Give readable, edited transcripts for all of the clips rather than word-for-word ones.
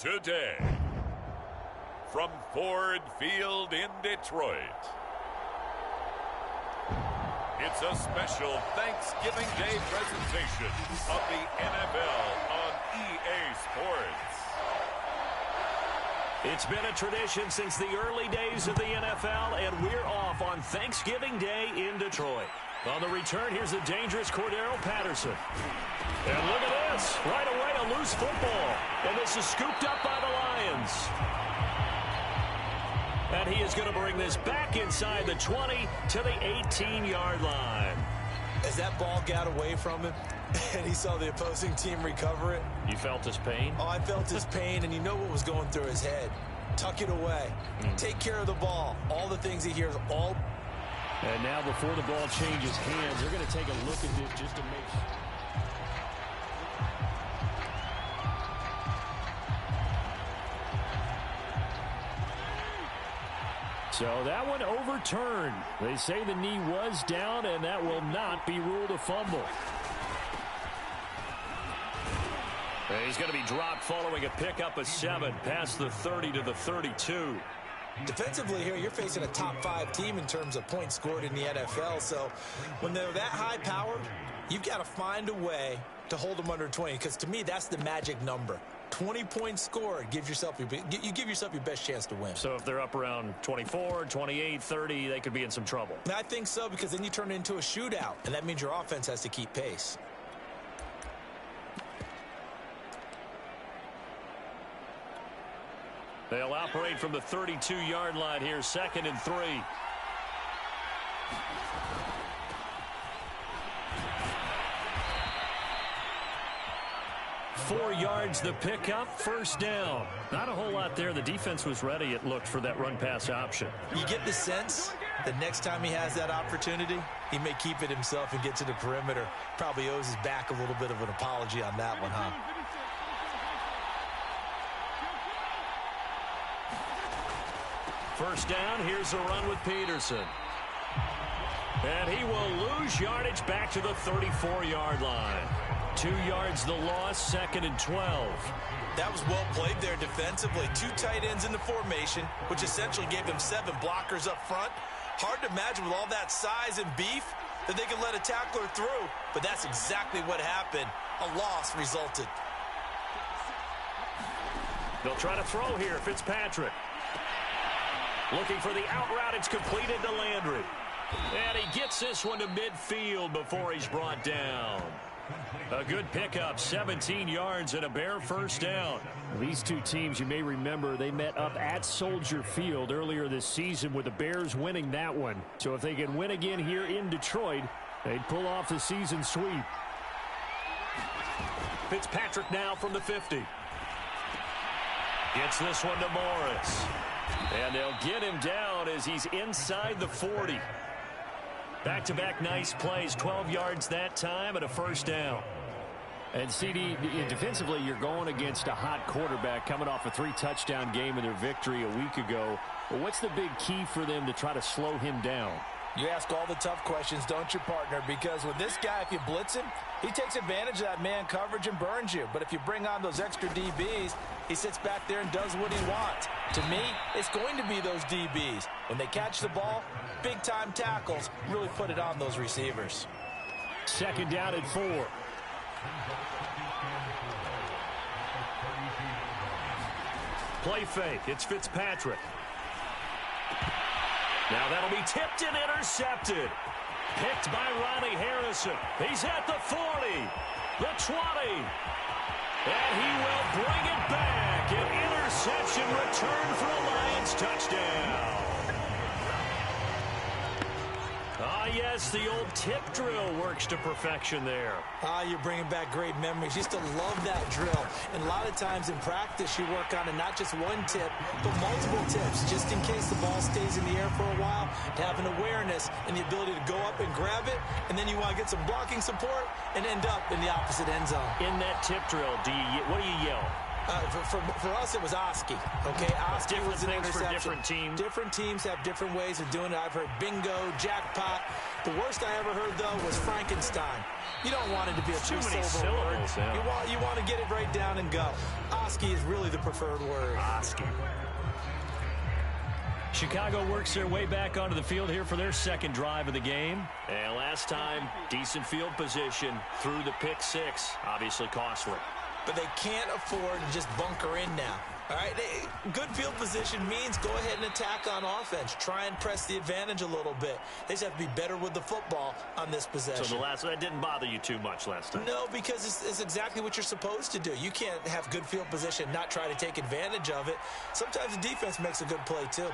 Today, from Ford Field in Detroit, it's a special Thanksgiving Day presentation of the NFL on EA Sports. It's been a tradition since the early days of the NFL, and we're off on Thanksgiving Day in Detroit. On the return, here's the dangerous Cordero Patterson. And look at this. Right away, a loose football. And this is scooped up by the Lions. And he is going to bring this back inside the 20 to the 18-yard line. As that ball got away from him and he saw the opposing team recover it. You felt his pain? Oh, I felt his pain, and you know what was going through his head. Tuck it away. Take care of the ball. All the things he hears all. And now before the ball changes hands, they're going to take a look at this just to make sure. So that one overturned. They say the knee was down, and that will not be ruled a fumble. He's going to be dropped following a pickup of 7 past the 30 to the 32. Defensively here, you're facing a top 5 team in terms of points scored in the NFL. So when they're that high-powered, you've got to find a way to hold them under 20. Because to me, that's the magic number. 20 points scored, you give yourself your best chance to win. So if they're up around 24, 28, 30, they could be in some trouble. I think so, because then you turn it into a shootout, and that means your offense has to keep pace. They'll operate from the 32-yard line here, 2nd and 3. Four yards the pickup, first down. Not a whole lot there. The defense was ready, it looked, for that run-pass option. You get the sense that next time he has that opportunity, he may keep it himself and get to the perimeter. Probably owes his back a little bit of an apology on that one, huh? First down, here's a run with Peterson. And he will lose yardage back to the 34-yard line. 2 yards the loss, 2nd and 12. That was well played there defensively. 2 tight ends in the formation, which essentially gave them 7 blockers up front. Hard to imagine with all that size and beef that they could let a tackler through. But that's exactly what happened. A loss resulted. They'll try to throw here, Fitzpatrick. Looking for the out route. It's completed to Landry. And he gets this one to midfield before he's brought down. A good pickup, 17 yards and a bare first down. These two teams, you may remember, they met up at Soldier Field earlier this season with the Bears winning that one. So if they can win again here in Detroit, they'd pull off the season sweep. Fitzpatrick now from the 50. Gets this one to Morris. And they'll get him down as he's inside the 40. Back-to-back nice plays, 12 yards that time and a first down. And CD, defensively, you're going against a hot quarterback coming off a 3-touchdown game in their victory a week ago. But what's the big key for them to try to slow him down? You ask all the tough questions, don't you, partner? Because with this guy, if you blitz him, he takes advantage of that man coverage and burns you. But if you bring on those extra DBs, he sits back there and does what he wants. To me, it's going to be those DBs. When they catch the ball, big-time tackles really put it on those receivers. 2nd down and 4. Play fake. It's Fitzpatrick. Now that'll be tipped and intercepted. Picked by Ronnie Harrison. He's at the 40, the 20. And he will bring it back. An interception return for a Lions touchdown. Ah, yes, the old tip drill works to perfection there. You're bringing back great memories. Used to love that drill. And a lot of times in practice, you work on it not just one tip, but multiple tips, just in case the ball stays in the air for a while, to have an awareness and the ability to go up and grab it, and then you want to get some blocking support and end up in the opposite end zone. In that tip drill, what do you yell? For us, it was Oski. Okay, Oski was an things for interception. different teams. Different teams have different ways of doing it. I've heard bingo, jackpot. The worst I ever heard, though, was Frankenstein. You don't want it to be a Too many two-syllable word. syllables, yeah. You want to get it right down and go. Oski is really the preferred word. Oski. Chicago works their way back onto the field here for their second drive of the game. And last time, decent field position through the pick six. Obviously costly. But they can't afford to just bunker in now. All right, good field position means go ahead and attack on offense. Try and press the advantage a little bit. They just have to be better with the football on this possession. So that didn't bother you too much last time? No, because it's exactly what you're supposed to do. You can't have good field position, not try to take advantage of it. Sometimes the defense makes a good play, too.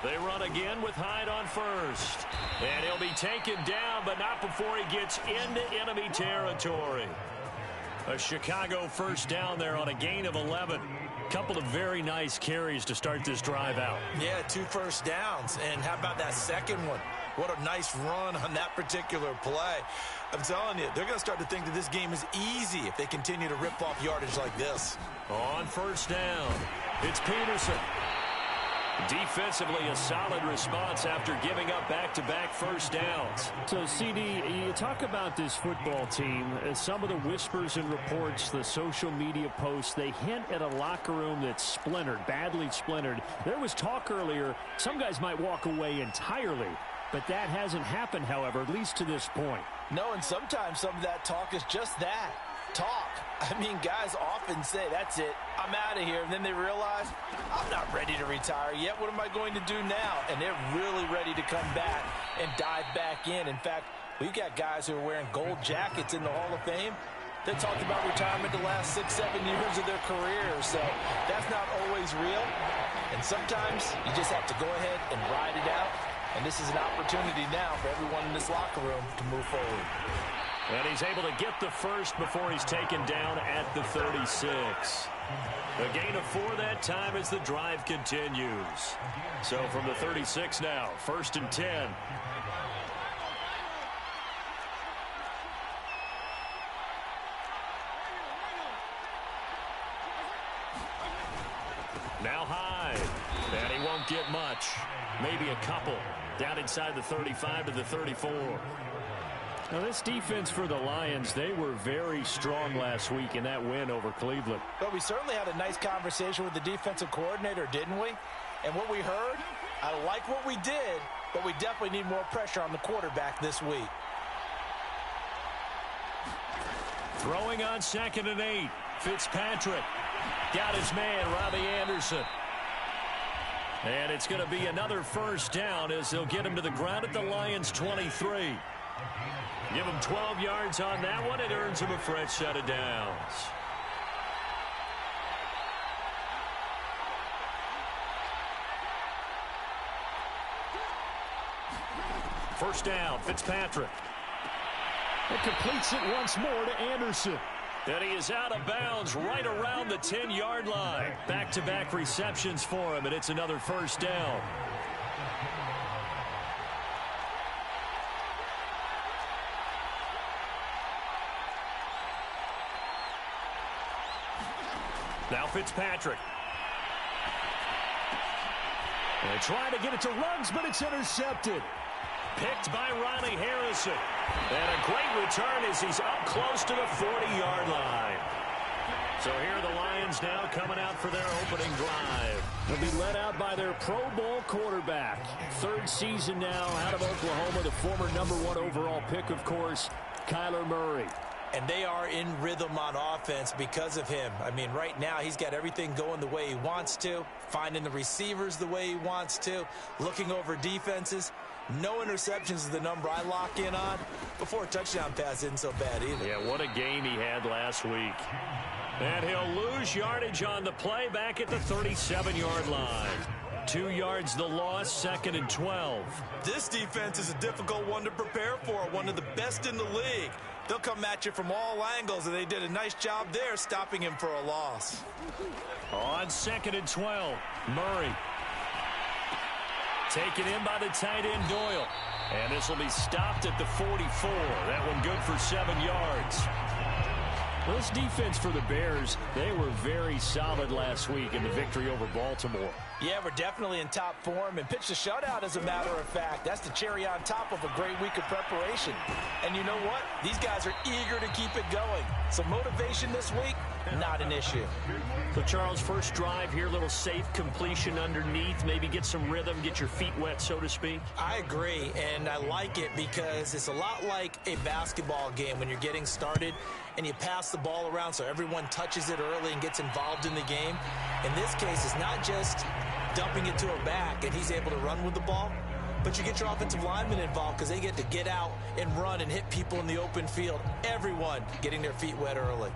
They run again with Hyde on first. And he'll be taken down, but not before he gets into enemy territory. A Chicago first down there on a gain of 11. Couple of very nice carries to start this drive out. Yeah, 2 first downs. And how about that second one? What a nice run on that particular play. I'm telling you, they're going to start to think that this game is easy if they continue to rip off yardage like this. On first down, it's Peterson. Defensively, a solid response after giving up back-to-back first downs. So, CD, you talk about this football team. Some of the whispers and reports, the social media posts, they hint at a locker room that's splintered, badly splintered. There was talk earlier, some guys might walk away entirely. But that hasn't happened, however, at least to this point. No, and sometimes some of that talk is just that, talk. I mean, guys often say, that's it, I'm out of here. And then they realize, I'm not ready to retire yet. What am I going to do now? And they're really ready to come back and dive back in. In fact, we've got guys who are wearing gold jackets in the Hall of Fame. They talked about retirement the last 6-7 years of their careers. So that's not always real. And sometimes you just have to go ahead and ride it out. And this is an opportunity now for everyone in this locker room to move forward. And he's able to get the first before he's taken down at the 36. A gain of 4 that time as the drive continues. So from the 36 now, 1st and 10. Now Hyde. And he won't get much. Maybe a couple. Down inside the 35 to the 34. Now, this defense for the Lions, they were very strong last week in that win over Cleveland. But we certainly had a nice conversation with the defensive coordinator, didn't we? And what we heard, I like what we did, but we definitely need more pressure on the quarterback this week. Throwing on 2nd and 8. Fitzpatrick got his man, Robbie Anderson. And it's going to be another first down as they'll get him to the ground at the Lions' 23. Give him 12 yards on that one. It earns him a fresh set of downs. First down, Fitzpatrick. It completes it once more to Anderson. And he is out of bounds right around the 10-yard line. Back-to-back receptions for him, and it's another first down. Now Fitzpatrick. And trying to get it to Ruggs, but it's intercepted. Picked by Ronnie Harrison. And a great return as he's up close to the 40-yard line. So here are the Lions now coming out for their opening drive. They'll be led out by their Pro Bowl quarterback. 3rd season now out of Oklahoma, the former #1 overall pick, of course, Kyler Murray. And they are in rhythm on offense because of him. I mean, right now, he's got everything going the way he wants to, finding the receivers the way he wants to, looking over defenses. No interceptions is the number I lock in on. Before a touchdown pass isn't so bad either. Yeah, what a game he had last week. And he'll lose yardage on the play back at the 37-yard line. 2 yards the loss, 2nd and 12. This defense is a difficult one to prepare for, one of the best in the league. They'll come at you from all angles, and they did a nice job there stopping him for a loss. On 2nd and 12, Murray. Taken in by the tight end, Doyle. And this will be stopped at the 44. That one good for 7 yards. Well, this defense for the Bears, they were very solid last week in the victory over Baltimore. Yeah, we're definitely in top form and pitched a shutout, as a matter of fact. That's the cherry on top of a great week of preparation. And you know what? These guys are eager to keep it going. So motivation this week, not an issue. So, Charles, first drive here, little safe completion underneath. Maybe get some rhythm, get your feet wet, so to speak. I agree, and I like it because it's a lot like a basketball game when you're getting started and you pass the ball around so everyone touches it early and gets involved in the game. In this case, it's not just dumping it to a back and he's able to run with the ball, but you get your offensive linemen involved because they get to get out and run and hit people in the open field. Everyone getting their feet wet early.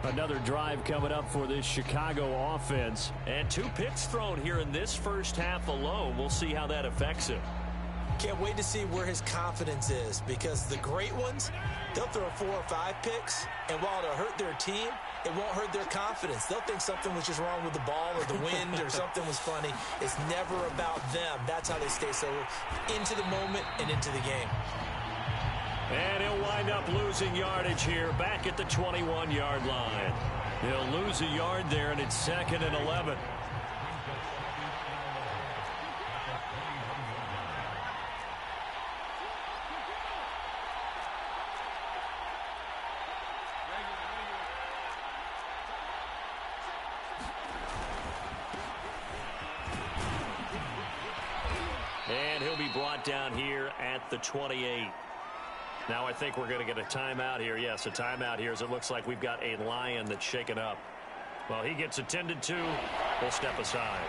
Another drive coming up for this Chicago offense. And 2 picks thrown here in this first half alone. We'll see how that affects him. Can't wait to see where his confidence is, because the great ones, they'll throw 4 or 5 picks, and while it'll hurt their team, it won't hurt their confidence. They'll think something was just wrong with the ball or the wind or something was funny. It's never about them. That's how they stay so into the moment and into the game. And he'll wind up losing yardage here back at the 21-yard line. He'll lose a yard there, and it's 2nd and 11. And he'll be brought down here at the 28. Now I think we're going to get a timeout here. Yes, a timeout here, as it looks like we've got a Lion that's shaken up. Well, he gets attended to. We'll step aside.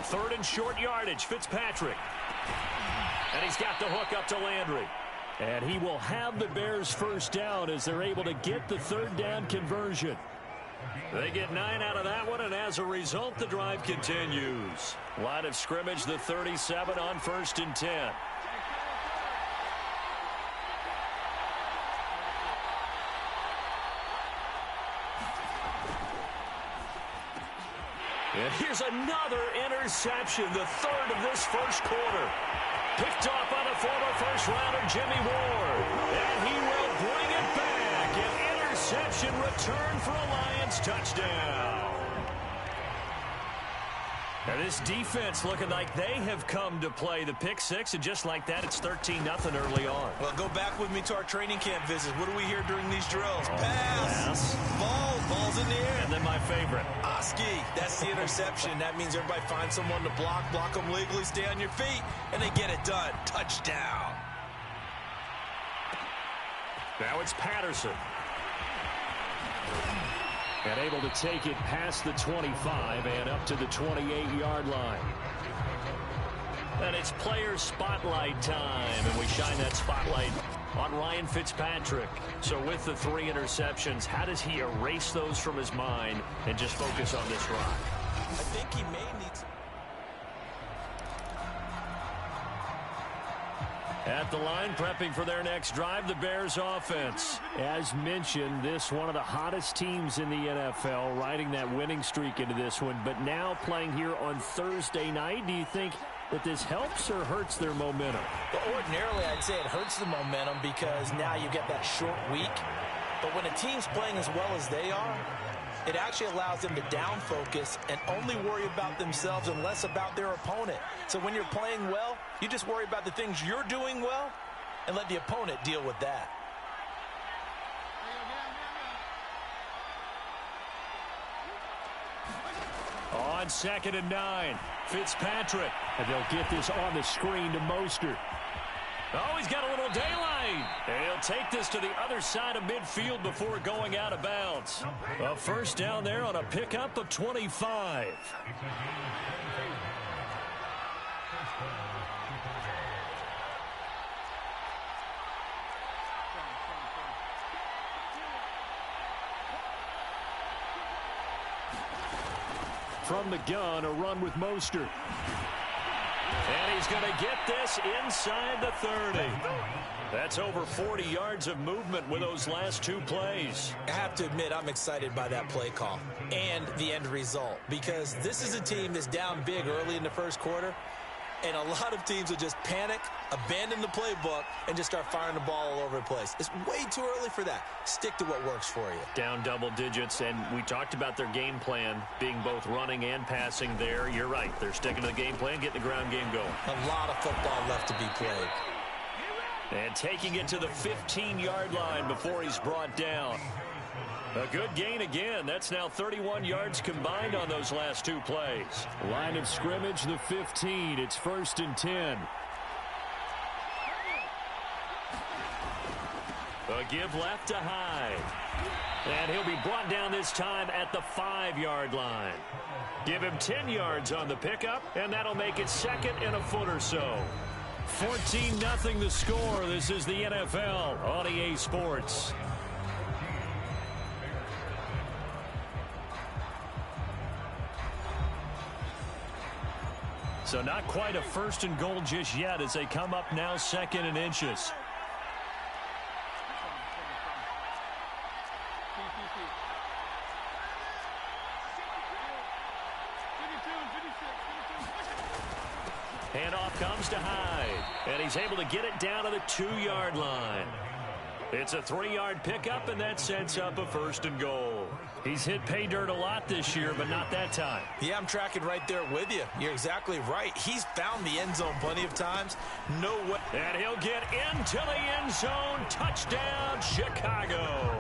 Third and short yardage, Fitzpatrick. And he's got the hook up to Landry. And he will have the Bears first down as they're able to get the 3rd down conversion. They get 9 out of that one, and as a result, the drive continues. Line of scrimmage, the 37 on 1st and 10. And here's another interception, the 3rd of this first quarter. Picked off by the former first-rounder Jimmy Ward. And he will bring it back. An interception return for a Lions touchdown. And this defense looking like they have come to play. The pick 6, and just like that, it's 13-0 early on. Well, go back with me to our training camp visit. What do we hear during these drills? Pass. Ball's in the air. And then my favorite. Oski, that's the interception. That means everybody finds someone to block them legally, stay on your feet, and they get it done. Touchdown. Now it's Patterson. And able to take it past the 25 and up to the 28-yard line. And it's player spotlight time, and we shine that spotlight on Ryan Fitzpatrick. So with the 3 interceptions, how does he erase those from his mind and just focus on this drive? I think he may need to. At the line, prepping for their next drive, the Bears offense. As mentioned, this one of the hottest teams in the NFL, riding that winning streak into this one, but now playing here on Thursday night. Do you think that this helps or hurts their momentum? Well, ordinarily, I'd say it hurts the momentum because now you get that short week. But when a team's playing as well as they are, it actually allows them to down focus and only worry about themselves and less about their opponent. So when you're playing well, you just worry about the things you're doing well and let the opponent deal with that. On 2nd and 9, Fitzpatrick. And they'll get this on the screen to Mostert. Oh, he's got a little daylight. And he'll take this to the other side of midfield before going out of bounds. A first down there on a pickup of 25. From the gun, a run with Mostert. And he's going to get this inside the 30. That's over 40 yards of movement with those last two plays. I have to admit, I'm excited by that play call and the end result, because this is a team that's down big early in the first quarter, and a lot of teams will just panic, abandon the playbook, and just start firing the ball all over the place. It's way too early for that. Stick to what works for you. Down double digits, and we talked about their game plan being both running and passing there. You're right. They're sticking to the game plan, getting the ground game going. A lot of football left to be played. And taking it to the 15-yard line before he's brought down. A good gain again. That's now 31 yards combined on those last two plays. Line of scrimmage, the 15. It's 1st and 10. A give left to Hyde. And he'll be brought down this time at the 5-yard line. Give him 10 yards on the pickup, and that'll make it 2nd and a foot or so. 14-0 the score. This is the NFL on EA Sports. So not quite a 1st and goal just yet as they come up now 2nd and inches. Handoff comes to Hyde, and he's able to get it down to the 2-yard line. It's a 3-yard pickup, and that sets up a 1st and goal. He's hit pay dirt a lot this year, but not that time. Yeah, I'm tracking right there with you. You're exactly right. He's found the end zone plenty of times. No way. And he'll get into the end zone. Touchdown, Chicago.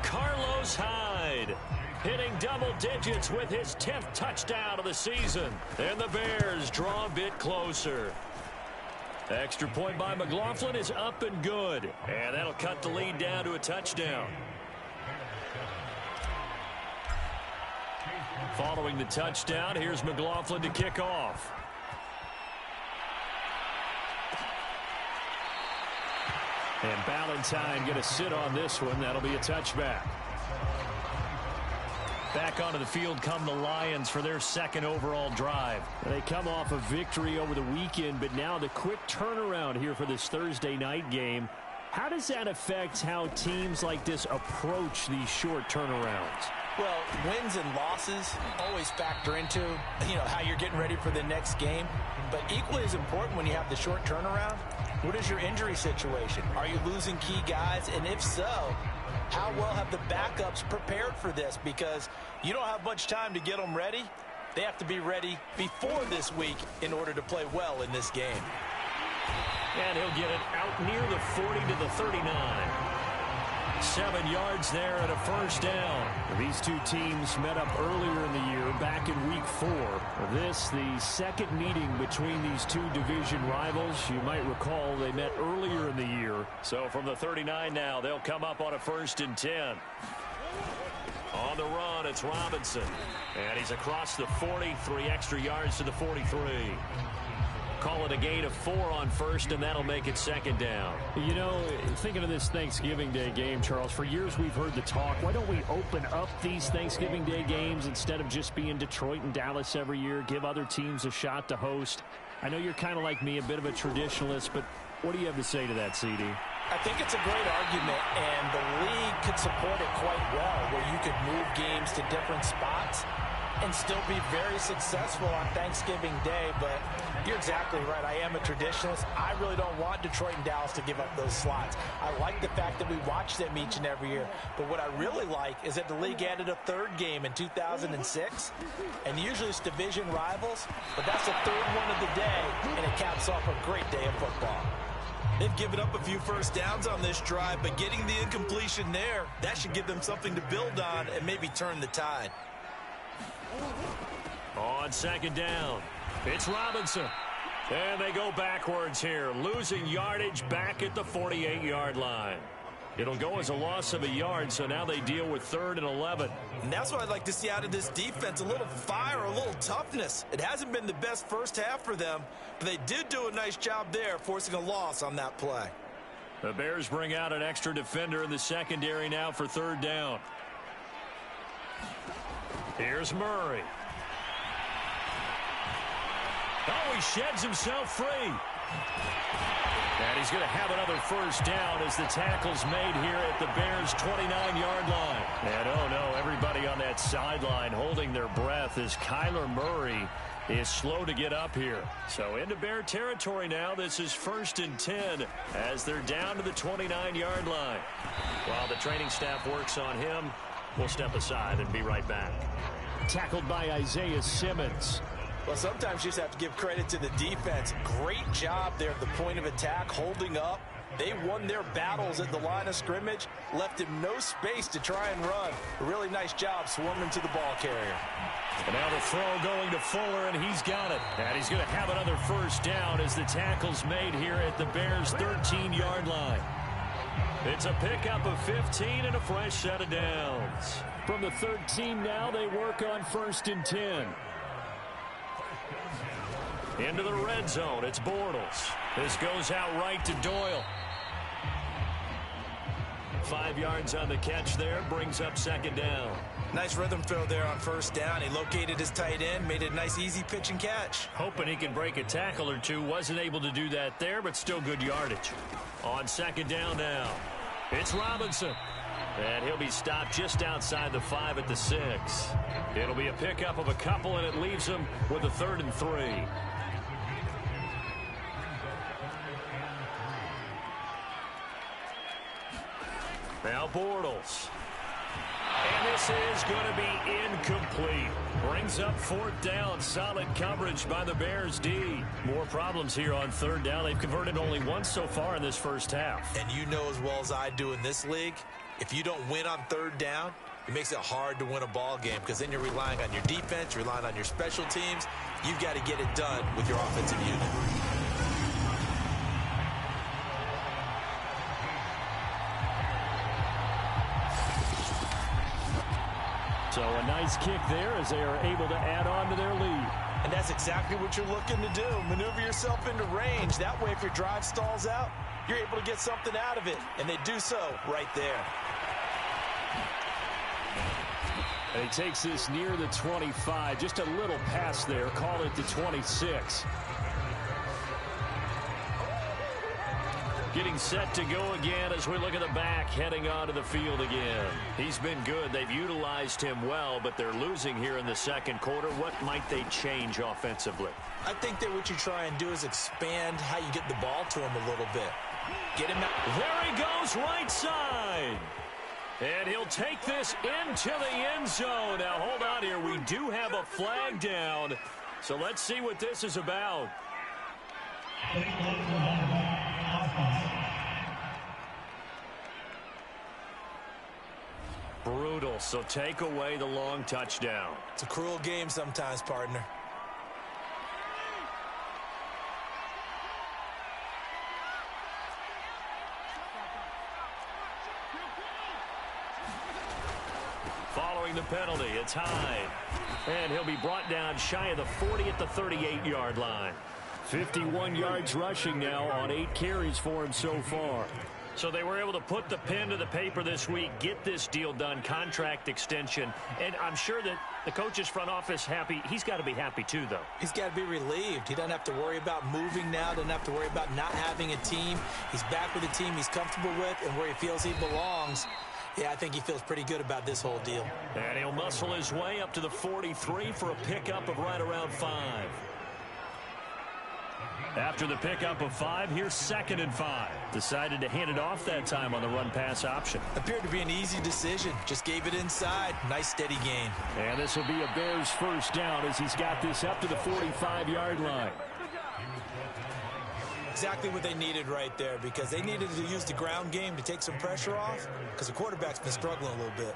Carlos Hyde hitting double digits with his 10th touchdown of the season. And the Bears draw a bit closer. Extra point by McLaughlin is up and good. And that'll cut the lead down to a touchdown. Following the touchdown, here's McLaughlin to kick off. And Ballantyne going to sit on this one. That'll be a touchback. Back onto the field come the Lions for their 2nd overall drive. They come off a victory over the weekend, but now the quick turnaround here for this Thursday night game. How does that affect how teams like this approach these short turnarounds? Well, wins and losses always factor into, how you're getting ready for the next game. But equally as important when you have the short turnaround, what is your injury situation? Are you losing key guys? And if so, how well have the backups prepared for this? Because you don't have much time to get them ready. They have to be ready before this week in order to play well in this game. And he'll get it out near the 40 to the 39. 7 yards there and a 1st down. These two teams met up earlier in the year, back in week 4. This, the 2nd meeting between these two division rivals. You might recall they met earlier in the year. So from the 39 now, they'll come up on a 1st and 10. On the run, it's Robinson. And he's across the 40, 3 extra yards to the 43. Call it a gain of 4 on 1st, and that'll make it 2nd down. Thinking of this Thanksgiving Day game, Charles, for years we've heard the talk, why don't we open up these Thanksgiving Day games instead of just being Detroit and Dallas every year, give other teams a shot to host? I know you're kind of like me, a bit of a traditionalist, but what do you have to say to that, CD? I think it's a great argument, and the league could support it quite well, where you could move games to different spots and still be very successful on Thanksgiving Day. But you're exactly right. I am a traditionalist. I really don't want Detroit and Dallas to give up those slots. I like the fact that we watch them each and every year. But what I really like is that the league added a 3rd game in 2006. And usually it's division rivals, but that's the 3rd one of the day, and it caps off a great day of football. They've given up a few 1st downs on this drive, but getting the incompletion there, that should give them something to build on and maybe turn the tide. On 2nd down, it's Robinson. And they go backwards here, losing yardage back at the 48-yard line. It'll go as a loss of a yard, so now they deal with 3rd and 11. And that's what I'd like to see out of this defense, a little fire, a little toughness. It hasn't been the best first half for them, but they did do a nice job there, forcing a loss on that play. The Bears bring out an extra defender in the secondary now for 3rd down. Here's Murray. Oh, he sheds himself free. And he's going to have another first down as the tackle's made here at the Bears' 29-yard line. And oh no, everybody on that sideline holding their breath as Kyler Murray is slow to get up here. So into Bear territory now. This is 1st and 10 as they're down to the 29-yard line. While the training staff works on him, we'll step aside and be right back. Tackled by Isaiah Simmons. Well, sometimes you just have to give credit to the defense. Great job there at the point of attack, holding up. They won their battles at the line of scrimmage, left him no space to try and run. A really nice job swarming to the ball carrier. And now the throw going to Fuller, and he's got it. And he's going to have another first down as the tackle's made here at the Bears' 13-yard line. It's a pickup of 15 and a fresh set of downs. From the 13 now, they work on 1st and 10. Into the red zone, it's Bortles. This goes out right to Doyle. 5 yards on the catch there, brings up 2nd down. Nice rhythm throw there on 1st down. He located his tight end, made it a nice easy pitch and catch. Hoping he can break a tackle or two. Wasn't able to do that there, but still good yardage. On 2nd down now, it's Robinson. And he'll be stopped just outside the 5 at the 6. It'll be a pickup of a couple, and it leaves him with a 3rd and 3. Now Bortles. And this is going to be incomplete. Brings up 4th down. Solid coverage by the Bears D. More problems here on 3rd down. They've converted only once so far in this first half. And you know as well as I do in this league, if you don't win on 3rd down, it makes it hard to win a ball game because then you're relying on your defense, you're relying on your special teams. You've got to get it done with your offensive unit. So a nice kick there as they are able to add on to their lead. And that's exactly what you're looking to do. Maneuver yourself into range. That way, if your drive stalls out, you're able to get something out of it. And they do so right there. And he takes this near the 25. Just a little pass there. Call it the 26. Getting set to go again as we look at the back, heading onto the field again. He's been good. They've utilized him well, but they're losing here in the 2nd quarter. What might they change offensively? I think that what you try and do is expand how you get the ball to him a little bit. Get him out. There he goes, right side. And he'll take this into the end zone. Now, hold on here. We do have a flag down. So let's see what this is about. Brutal, so take away the long touchdown. It's a cruel game sometimes, partner. Following the penalty, it's Hyde. And he'll be brought down shy of the 40 at the 38-yard line. 51 yards rushing now on 8 carries for him so far. So they were able to put the pen to the paper this week, get this deal done, contract extension. And I'm sure that the coach's front office happy. He's got to be happy too, though. He's got to be relieved. He doesn't have to worry about moving now, doesn't have to worry about not having a team. He's back with a team he's comfortable with and where he feels he belongs. Yeah, I think he feels pretty good about this whole deal. And he'll muscle his way up to the 43 for a pickup of right around 5. After the pickup of 5, here's 2nd and 5. Decided to hand it off that time on the run-pass option. Appeared to be an easy decision. Just gave it inside. Nice, steady gain. And this will be a Bears first down as he's got this up to the 45-yard line. Exactly what they needed right there because they needed to use the ground game to take some pressure off because the quarterback's been struggling a little bit.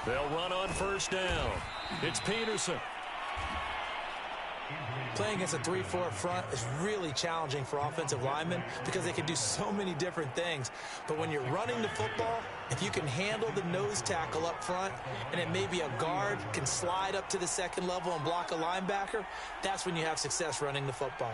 They'll run on first down. It's Peterson. Playing against a 3-4 front is really challenging for offensive linemen because they can do so many different things. But when you're running the football, if you can handle the nose tackle up front and it may be a guard can slide up to the 2nd level and block a linebacker, that's when you have success running the football.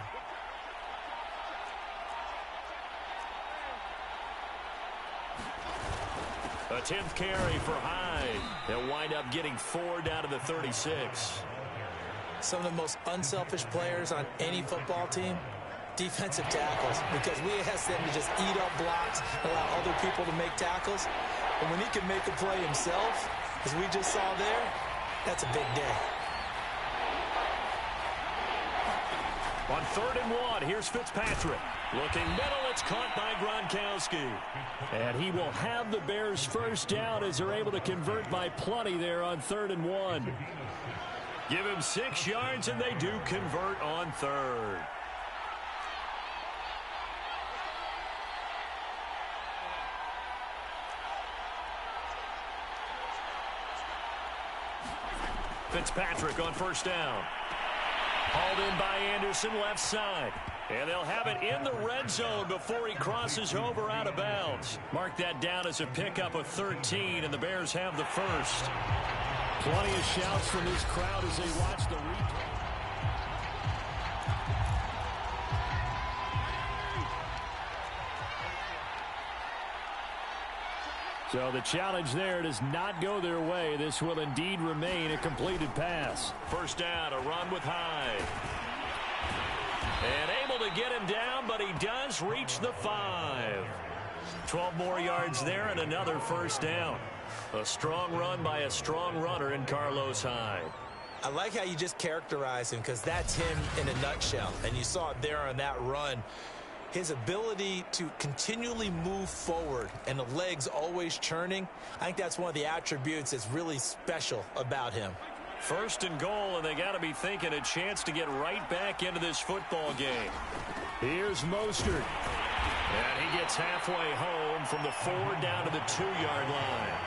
A 10th carry for Hyde. They'll wind up getting 4 down to the 36. Some of the most unselfish players on any football team, defensive tackles, because we ask them to just eat up blocks, allow other people to make tackles. And when he can make a play himself, as we just saw there, that's a big day. On 3rd and 1, here's Fitzpatrick. Looking middle, it's caught by Gronkowski. And he will have the Bears first down as they're able to convert by plenty there on 3rd and 1. Give him 6 yards, and they do convert on 3rd. Fitzpatrick on 1st down. Hauled in by Anderson, left side. And they'll have it in the red zone before he crosses over out of bounds. Mark that down as a pickup of 13, and the Bears have the first. Plenty of shouts from this crowd as they watch the replay. So the challenge there does not go their way. This will indeed remain a completed pass. First down, a run with Hyde. And able to get him down, but he does reach the 5. 12 more yards there and another first down. A strong run by a strong runner in Carlos Hyde. I like how you just characterize him, because that's him in a nutshell. And you saw it there on that run. His ability to continually move forward and the legs always churning, I think that's one of the attributes that's really special about him. 1st and goal, and they got to be thinking a chance to get right back into this football game. Here's Mostert. And he gets halfway home from the 4 down to the 2-yard line.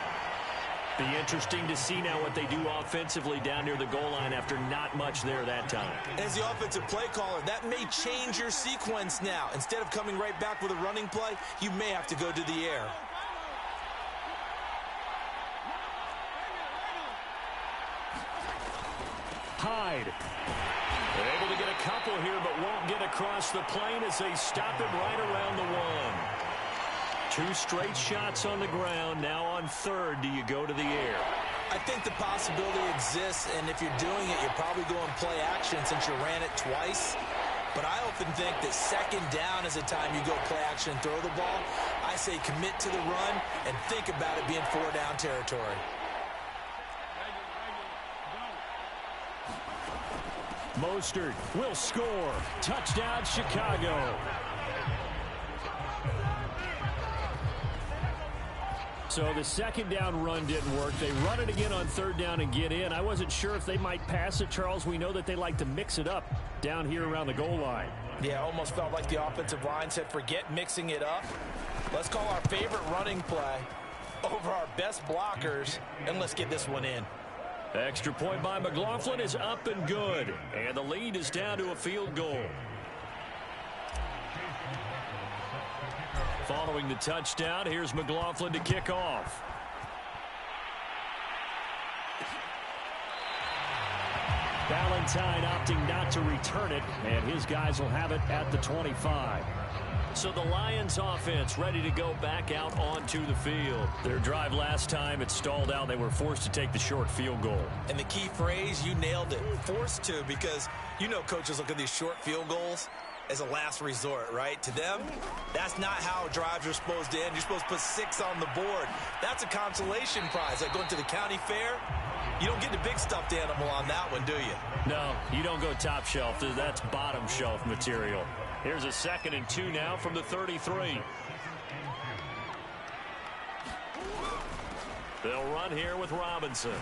Be interesting to see now what they do offensively down near the goal line after not much there that time. As the offensive play caller, that may change your sequence now. Instead of coming right back with a running play, you may have to go to the air. Hyde. They're able to get a couple here, but won't get across the plane as they stop him right around the 1. 2 straight shots on the ground. Now on 3rd, do you go to the air? I think the possibility exists, and if you're doing it, you're probably going play action since you ran it twice. But I often think that 2nd down is the time you go play action and throw the ball. I say commit to the run and think about it being 4-down territory. Mostert will score. Touchdown, Chicago. So the 2nd down run didn't work. They run it again on 3rd down and get in. I wasn't sure if they might pass it, Charles. We know that they like to mix it up down here around the goal line. Yeah, almost felt like the offensive line said, forget mixing it up. Let's call our favorite running play over our best blockers, and let's get this one in. Extra point by McLaughlin is up and good. And the lead is down to a field goal. Following the touchdown, here's McLaughlin to kick off. Valentine opting not to return it, and his guys will have it at the 25. So the Lions offense ready to go back out onto the field. Their drive last time, it stalled out. They were forced to take the short field goal. And the key phrase, you nailed it, forced to, because you know coaches look at these short field goals as a last resort, right? To them, that's not how drives are supposed to end. You're supposed to put 6 on the board. That's a consolation prize. Like going to the county fair, you don't get the big stuffed animal on that one, do you? No, you don't go top shelf. That's bottom shelf material. Here's a 2nd and 2 now from the 33. They'll run here with Robinson.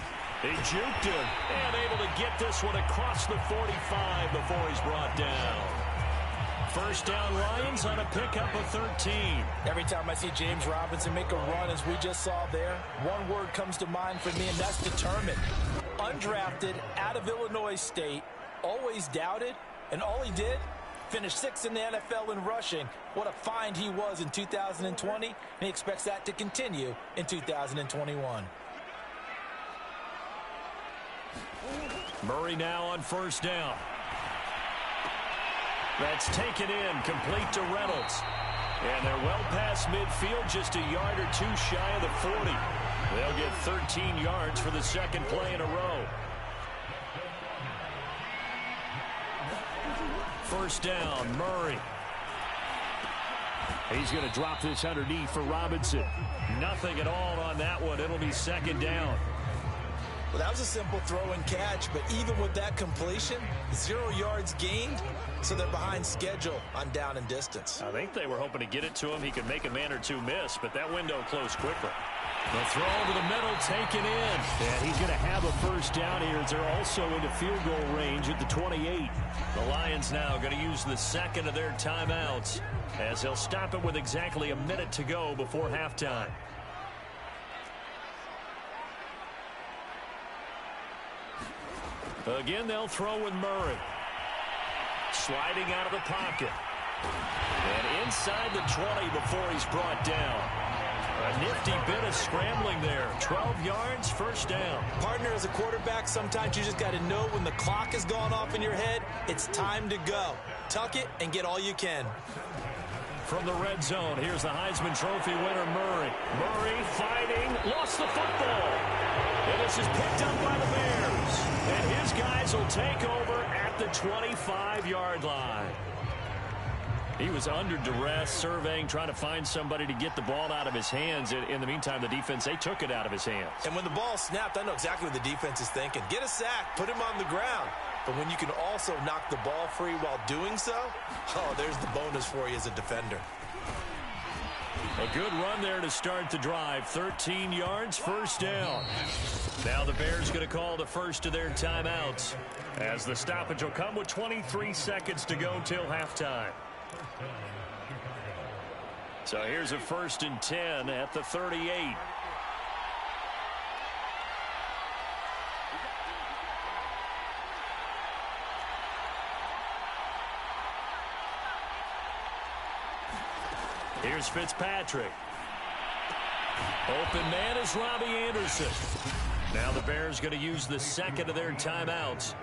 He juked him and able to get this one across the 45 before he's brought down. First down, Lions on a pickup of 13. Every time I see James Robinson make a run, as we just saw there, one word comes to mind for me, and that's determined. Undrafted, out of Illinois State, always doubted, and all he did, finished 6th in the NFL in rushing. What a find he was in 2020, and he expects that to continue in 2021. Murray now on first down. That's taken in, complete to Reynolds. And they're well past midfield, just a yard or two shy of the 40. They'll get 13 yards for the second play in a row. First down, Murray. He's going to drop this underneath for Robinson. Nothing at all on that one. It'll be second down. Well, that was a simple throw and catch, but even with that completion, 0 yards gained, so they're behind schedule on down and distance. I think they were hoping to get it to him. He could make a man or two miss, but that window closed quickly. The throw over the middle, taken in. And he's going to have a first down here as they're also into field goal range at the 28. The Lions now going to use the second of their timeouts as they'll stop it with exactly a minute to go before halftime. Again, they'll throw with Murray. Sliding out of the pocket. And inside the 20 before he's brought down. A nifty bit of scrambling there. 12 yards, first down. Partner, as a quarterback, sometimes you just got to know when the clock has gone off in your head, it's time to go. Tuck it and get all you can. From the red zone, here's the Heisman Trophy winner, Murray. Murray fighting, lost the football. And this is picked up by the Bears. And his guys will take over at the 25-yard line. He was under duress, surveying, trying to find somebody to get the ball out of his hands. In the meantime, the defense, they took it out of his hands. And when the ball snapped, I know exactly what the defense is thinking. Get a sack, put him on the ground. But when you can also knock the ball free while doing so, oh, there's the bonus for you as a defender. A good run there to start the drive. 13 yards, first down. Now the Bears going to call the first of their timeouts as the stoppage will come with 23 seconds to go till halftime. So here's a 1st and 10 at the 38. Here's Fitzpatrick. Open man is Robbie Anderson. Now the Bears going to use the second of their timeouts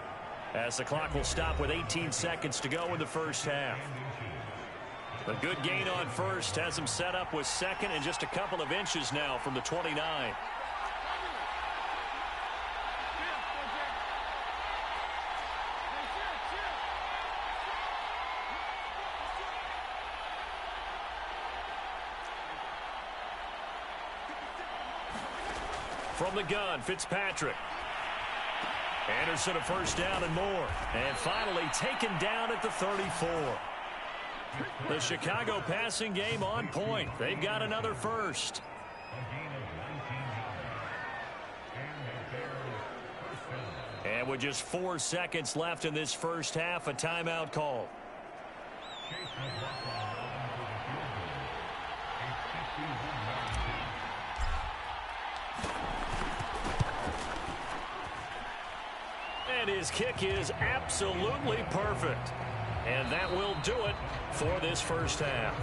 as the clock will stop with 18 seconds to go in the first half. A good gain on first has him set up with second and just a couple of inches now from the 29. From the gun, Fitzpatrick. Anderson a first down and more. And finally taken down at the 34. The Chicago passing game on point. They've got another first. And with just 4 seconds left in this first half, a timeout call. And his kick is absolutely perfect. And that will do it for this first half.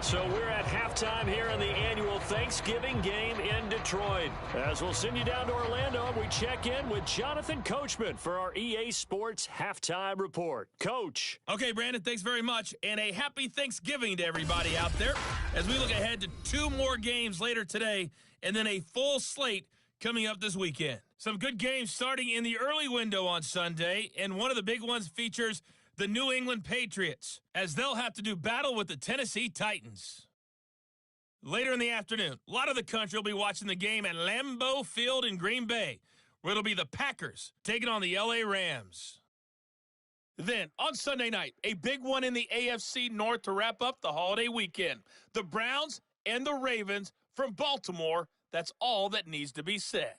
So we're at halftime here in the annual Thanksgiving game in Detroit. As we'll send you down to Orlando, we check in with Jonathan Coachman for our EA Sports Halftime Report. Coach. Okay, Brandon, thanks very much. And a happy Thanksgiving to everybody out there as we look ahead to 2 more games later today and then a full slate coming up this weekend. Some good games starting in the early window on Sunday, and one of the big ones features the New England Patriots, as they'll have to do battle with the Tennessee Titans. Later in the afternoon, a lot of the country will be watching the game at Lambeau Field in Green Bay, where it'll be the Packers taking on the LA Rams. Then, on Sunday night, a big one in the AFC North to wrap up the holiday weekend. The Browns and the Ravens from Baltimore. That's all that needs to be said.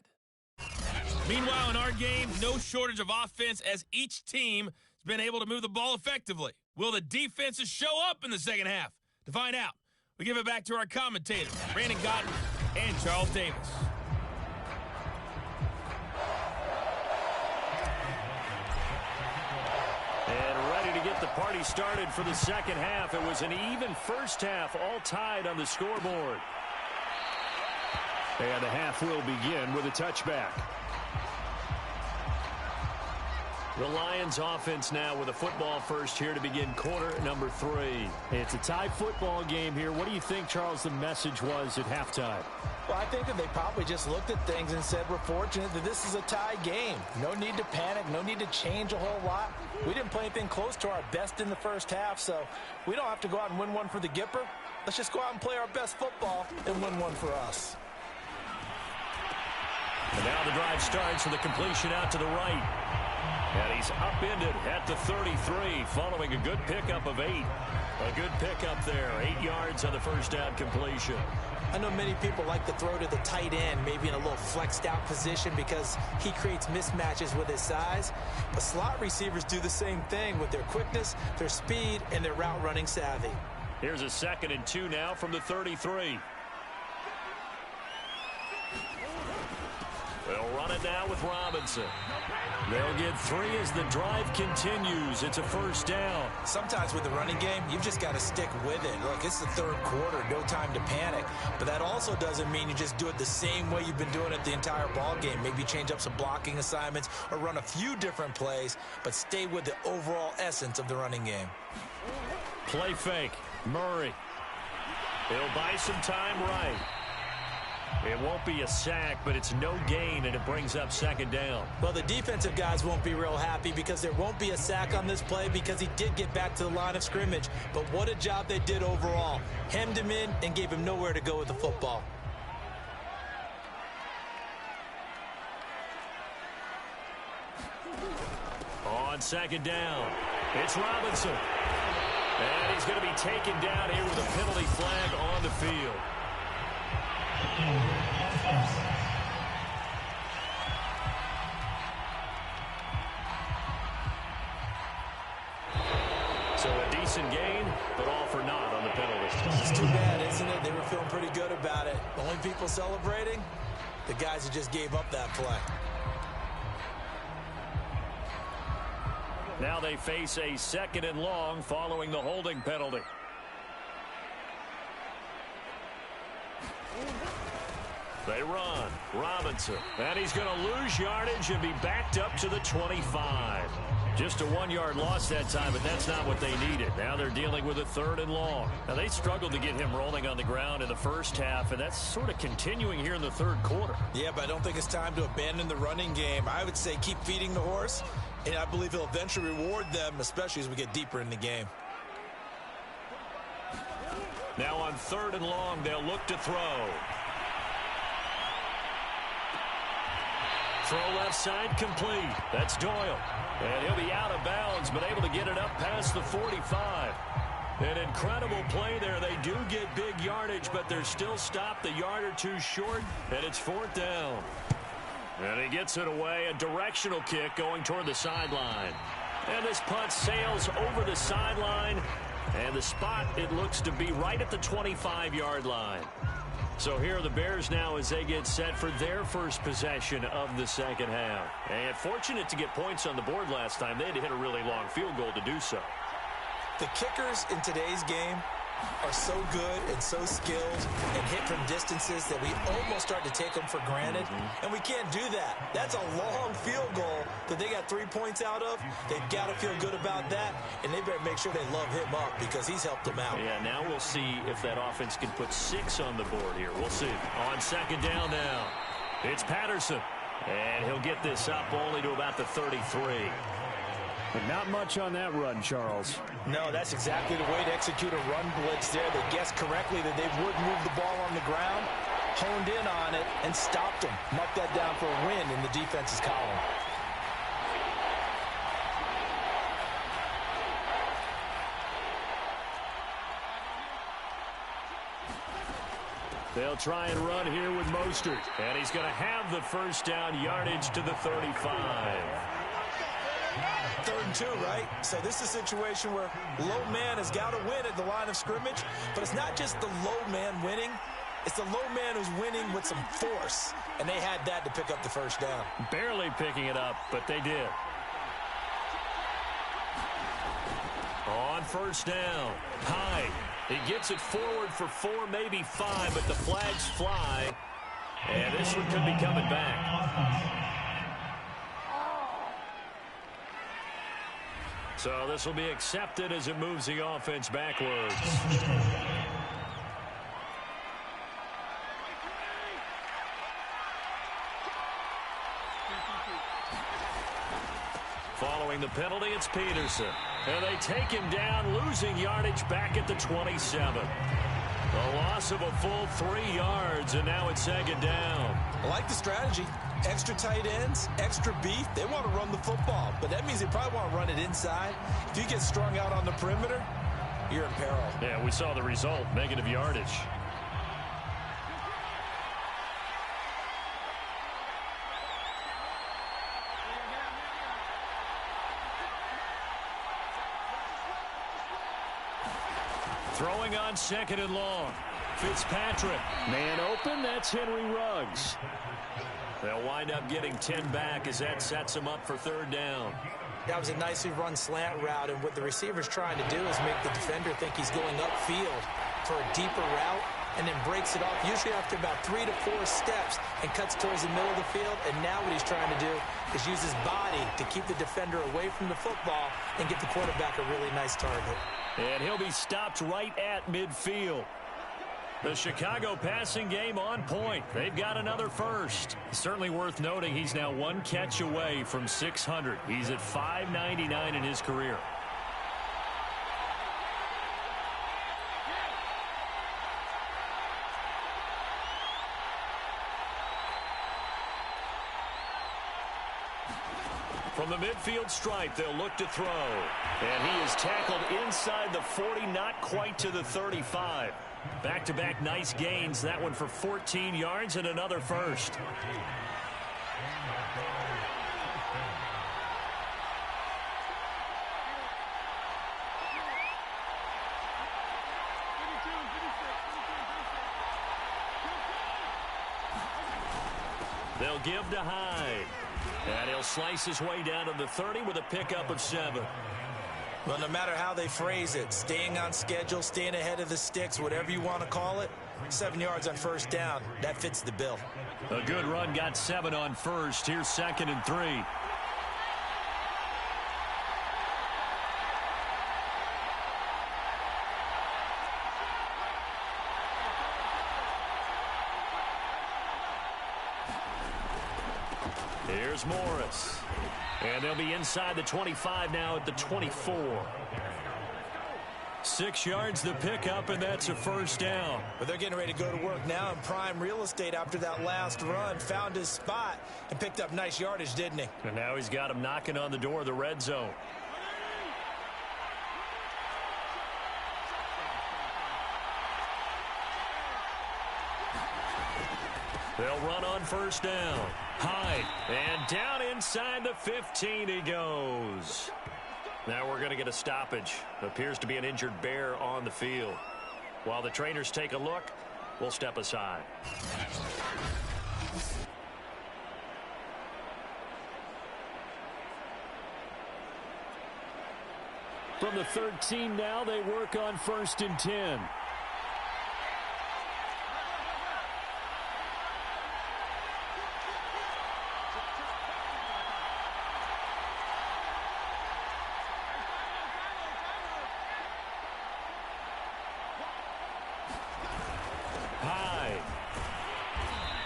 Meanwhile, in our game, no shortage of offense as each team has been able to move the ball effectively. Will the defenses show up in the second half? To find out, we give it back to our commentators, Brandon Gaudin and Charles Davis. And ready to get the party started for the second half. It was an even first half, all tied on the scoreboard. And the half will begin with a touchback. The Lions offense now with a football first here to begin quarter number 3. It's a tie football game here. What do you think, Charles, the message was at halftime? Well, I think that they probably just looked at things and said, we're fortunate that this is a tie game. No need to panic, no need to change a whole lot. We didn't play anything close to our best in the first half, so we don't have to go out and win one for the Gipper. Let's just go out and play our best football and win one for us. And now the drive starts with a completion out to the right. And he's upended at the 33 following a good pickup of 8. A good pickup there. 8 yards on the first down completion. I know many people like to throw to the tight end, maybe in a little flexed out position because he creates mismatches with his size. But slot receivers do the same thing with their quickness, their speed, and their route running savvy. Here's a 2nd and 2 now from the 33. They'll run it now with Robinson. They'll get 3 as the drive continues. It's a first down. Sometimes with the running game, you've just got to stick with it. Look, it's the third quarter, no time to panic. But that also doesn't mean you just do it the same way you've been doing it the entire ball game. Maybe change up some blocking assignments or run a few different plays, but stay with the overall essence of the running game. Play fake. Murray. He'll buy some time right. It won't be a sack, but it's no gain, and it brings up 2nd down. Well, the defensive guys won't be real happy because there won't be a sack on this play because he did get back to the line of scrimmage. But what a job they did overall. Hemmed him in and gave him nowhere to go with the football. On 2nd down, it's Robinson. And he's going to be taken down here with a penalty flag on the field. So a decent gain, but all for naught on the penalty. It's too bad, isn't it? They were feeling pretty good about it. The only people celebrating, the guys who just gave up that play. Now they face a 2nd and long following the holding penalty. They run. Robinson. And he's going to lose yardage and be backed up to the 25. Just a 1-yard loss that time, but that's not what they needed. Now they're dealing with a 3rd and long. Now they struggled to get him rolling on the ground in the first half, and that's sort of continuing here in the 3rd quarter. Yeah, but I don't think it's time to abandon the running game. I would say keep feeding the horse, and I believe he'll eventually reward them, especially as we get deeper in the game. Now on 3rd and long, they'll look to throw. Throw left side complete. That's Doyle. And he'll be out of bounds, but able to get it up past the 45. An incredible play there. They do get big yardage, but they're still stopped a yard or two short, and it's 4th down. And he gets it away. A directional kick going toward the sideline. And this punt sails over the sideline. And the spot, it looks to be right at the 25-yard line. So here are the Bears now as they get set for their first possession of the second half. And fortunate to get points on the board last time. They had to hit a really long field goal to do so. The kickers in today's game are so good and so skilled and hit from distances that we almost start to take them for granted. And we can't do that. That's a long field goal that they got 3 points out of. They've got to feel good about that, and they better make sure they love him up because he's helped them out. Yeah, now we'll see if that offense can put 6 on the board here. We'll see. On 2nd down now, it's Patterson. And he'll get this up only to about the 33. But not much on that run, Charles. No, that's exactly the way to execute a run blitz there. They guessed correctly that they would move the ball on the ground, honed in on it, and stopped them. Marked that down for a win in the defense's column. They'll try and run here with Mostert. And he's going to have the first down yardage to the 35. 3rd and 2, right? So this is a situation where low man has got to win at the line of scrimmage, but it's not just the low man winning. It's the low man who's winning with some force, and they had that to pick up the first down. Barely picking it up, but they did. On 1st down, Hyde. He gets it forward for 4, maybe 5, but the flags fly, and this one could be coming back. So this will be accepted as it moves the offense backwards. Following the penalty, it's Peterson. And they take him down, losing yardage back at the 27. A loss of a full 3 yards, and now it's 2nd down. I like the strategy. Extra tight ends, extra beef. They want to run the football, but that means they probably want to run it inside. If you get strung out on the perimeter, you're in peril. Yeah, we saw the result, negative yardage. Throwing on 2nd and long. Fitzpatrick. Man open, that's Henry Ruggs. They'll wind up getting 10 back as that sets them up for 3rd down. That was a nicely run slant route, and what the receiver's trying to do is make the defender think he's going upfield for a deeper route, and then breaks it off, usually after about 3 to 4 steps, and cuts towards the middle of the field. And now what he's trying to do is use his body to keep the defender away from the football and get the quarterback a really nice target. And he'll be stopped right at midfield. The Chicago passing game on point. They've got another first. Certainly worth noting he's now 1 catch away from 600. He's at 599 in his career. From the midfield stripe, they'll look to throw. And he is tackled inside the 40, not quite to the 35. Back-to-back nice gains. That one for 14 yards and another first. They'll give to Hyde. And he'll slice his way down to the 30 with a pickup of 7. Well, no matter how they phrase it, staying on schedule, staying ahead of the sticks, whatever you want to call it, 7 yards on 1st down, that fits the bill. A good run, got 7 on first. Here's 2nd and 3. Here's Morris. And they'll be inside the 25 now at the 24. 6 yards the pickup, and that's a 1st down. But they're getting ready to go to work now in prime real estate after that last run. Found his spot and picked up nice yardage, didn't he? And now he's got him knocking on the door of the red zone. They'll run on 1st down. Hyde. And down inside the 15 he goes. Now we're going to get a stoppage. Appears to be an injured bear on the field. While the trainers take a look, we'll step aside. From the 13 now, they work on 1st and 10.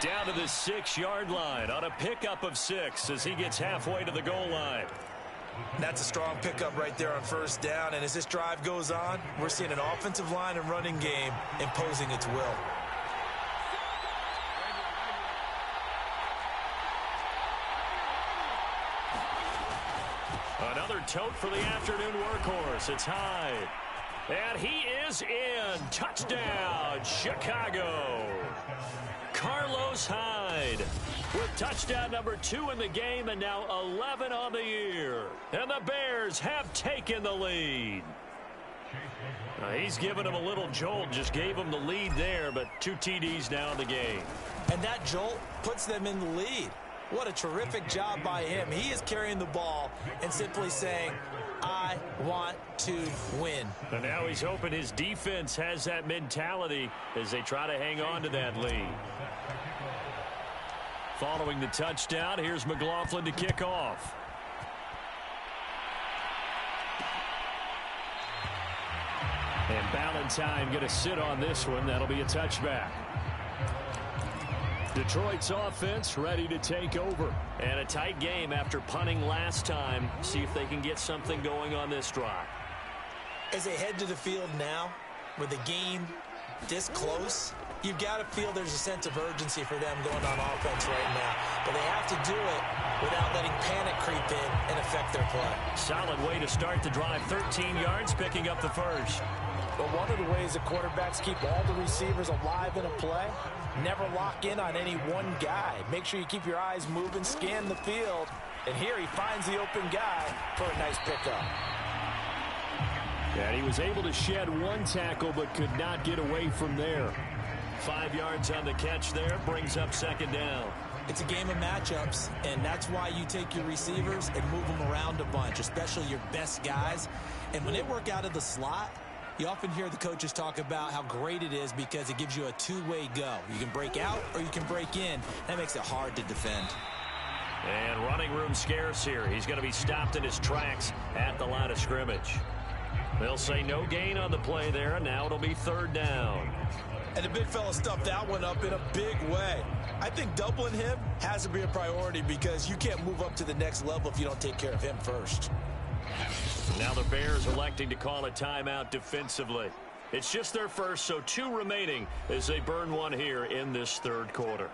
Down to the 6-yard line on a pickup of 6 as he gets halfway to the goal line. That's a strong pickup right there on 1st down. And as this drive goes on, we're seeing an offensive line and running game imposing its will. Another tote for the afternoon workhorse. It's Hyde. And he is in. Touchdown, Chicago. Carlos Hyde with touchdown number 2 in the game and now 11 on the year. And the Bears have taken the lead. He's given him a little jolt, just gave him the lead there, but 2 TDs now in the game. And that jolt puts them in the lead. What a terrific job by him. He is carrying the ball and simply saying, I want to win. And now he's hoping his defense has that mentality as they try to hang on to that lead. Following the touchdown, here's McLaughlin to kick off. And Ballantyne going to sit on this one. That'll be a touchback. Detroit's offense ready to take over. And a tight game after punting last time. See if they can get something going on this drive. As they head to the field now, with the game this close, you've got to feel there's a sense of urgency for them going on offense right now. But they have to do it without letting panic creep in and affect their play. Solid way to start the drive. 13 yards, picking up the first. But one of the ways the quarterbacks keep all the receivers alive in a play, never lock in on any one guy. Make sure you keep your eyes moving, scan the field. And here he finds the open guy for a nice pickup. And he was able to shed one tackle but could not get away from there. 5 yards on the catch there, brings up second down. It's a game of matchups, and that's why you take your receivers and move them around a bunch, especially your best guys. And when they work out of the slot, you often hear the coaches talk about how great it is because it gives you a two-way go. You can break out or you can break in. That makes it hard to defend. And running room scarce here. He's going to be stopped in his tracks at the line of scrimmage. They'll say no gain on the play there, and now it'll be third down. And the big fella stuffed that one up in a big way. I think doubling him has to be a priority because you can't move up to the next level if you don't take care of him first. Now the Bears electing to call a timeout defensively. It's just their first, so 2 remaining as they burn one here in this third quarter.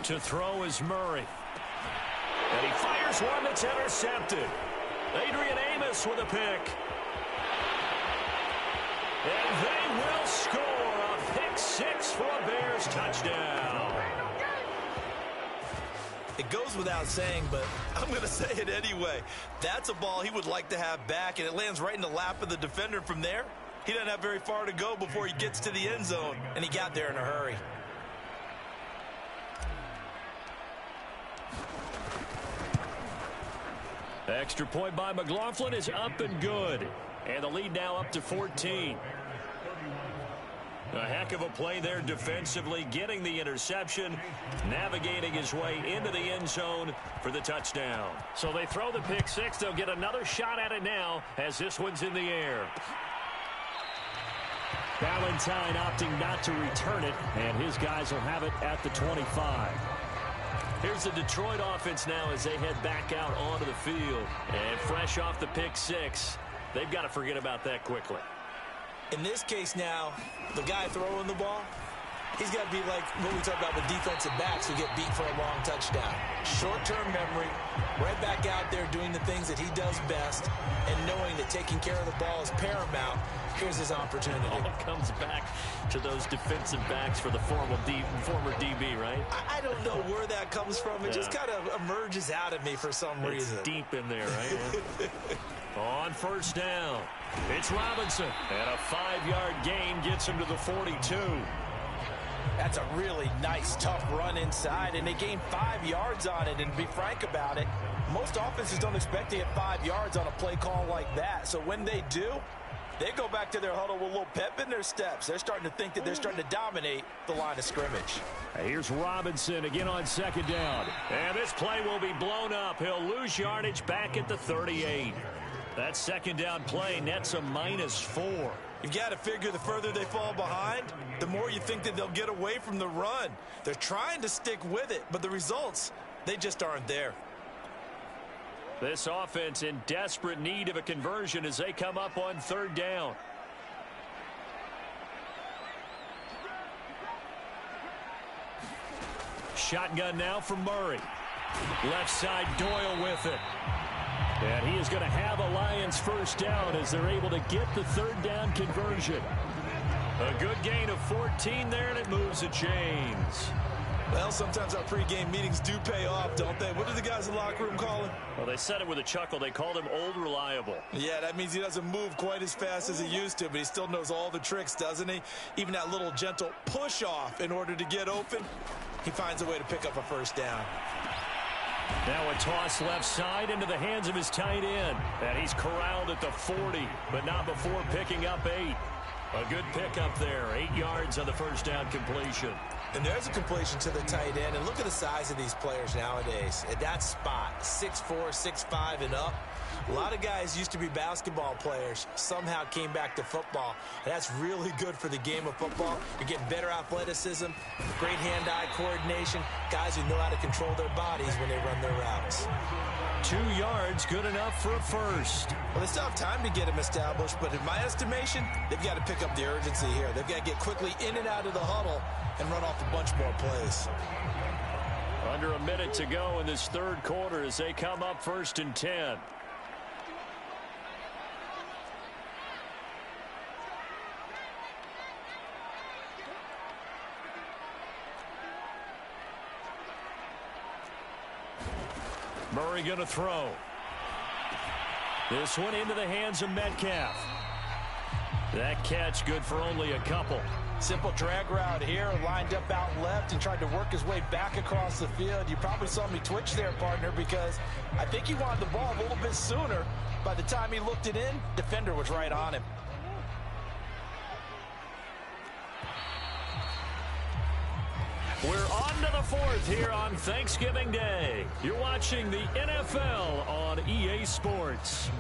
To throw is Murray. And he fires one that's intercepted. Adrian Amos with a pick. And they will score a pick 6 for a Bears touchdown. It goes without saying, but I'm going to say it anyway. That's a ball he would like to have back, and it lands right in the lap of the defender from there. He doesn't have very far to go before he gets to the end zone, and he got there in a hurry. Extra point by McLaughlin is up and good. And the lead now up to 14. A heck of a play there defensively, getting the interception, navigating his way into the end zone for the touchdown. So they throw the pick 6. They'll get another shot at it now as this one's in the air. Ballantyne opting not to return it, and his guys will have it at the 25. Here's the Detroit offense now as they head back out onto the field. And fresh off the pick 6, they've got to forget about that quickly. In this case now, the guy throwing the ball, he's got to be like what we talk about with defensive backs who get beat for a long touchdown. Short-term memory, right back out there doing the things that he does best, and knowing that taking care of the ball is paramount. Here's his opportunity. It all comes back to those defensive backs for the former DB, right? I don't know where that comes from. It just kind of emerges out of me for some reason. It's deep in there, right? On first down, it's Robinson. And a 5-yard gain gets him to the 42. That's a really nice, tough run inside, and they gain 5 yards on it. And to be frank about it, most offenses don't expect to get 5 yards on a play call like that. So when they do, they go back to their huddle with a little pep in their steps. They're starting to think that they're starting to dominate the line of scrimmage. Here's Robinson again on second down. And this play will be blown up. He'll lose yardage back at the 38. That second down play nets a -4. You've got to figure the further they fall behind, the more you think that they'll get away from the run. They're trying to stick with it, but the results, they just aren't there. This offense in desperate need of a conversion as they come up on third down. Shotgun now for Murray. Left side, Doyle with it. And he is going to have a Lions first down as they're able to get the third down conversion. A good gain of 14 there, and it moves the chains. Well, sometimes our pregame meetings do pay off, don't they? What do the guys in the locker room call him? Well, they said it with a chuckle. They called him Old Reliable. Yeah, that means he doesn't move quite as fast as he used to, but he still knows all the tricks, doesn't he? Even that little gentle push-off in order to get open, he finds a way to pick up a first down. Now a toss left side into the hands of his tight end. And he's corralled at the 40, but not before picking up 8. A good pickup there. 8 yards on the first down completion. And there's a completion to the tight end. And look at the size of these players nowadays. At that spot, 6'4", 6'5", and up. A lot of guys used to be basketball players, somehow came back to football. And that's really good for the game of football. You're getting better athleticism, great hand-eye coordination, guys who know how to control their bodies when they run their routes. 2 yards, good enough for a first. Well, they still have time to get him established, but in my estimation, they've got to pick up the urgency here. They've got to get quickly in and out of the huddle and run off a bunch more plays. Under a minute to go in this third quarter as they come up 1st and 10. Murray going to throw. This one into the hands of Metcalf. That catch good for only a couple. Simple drag route here, lined up out left and tried to work his way back across the field. You probably saw me twitch there, partner, because I think he wanted the ball a little bit sooner. By the time he looked it in, defender was right on him. We're on to the 4th here on Thanksgiving Day. You're watching the NFL on EA Sports.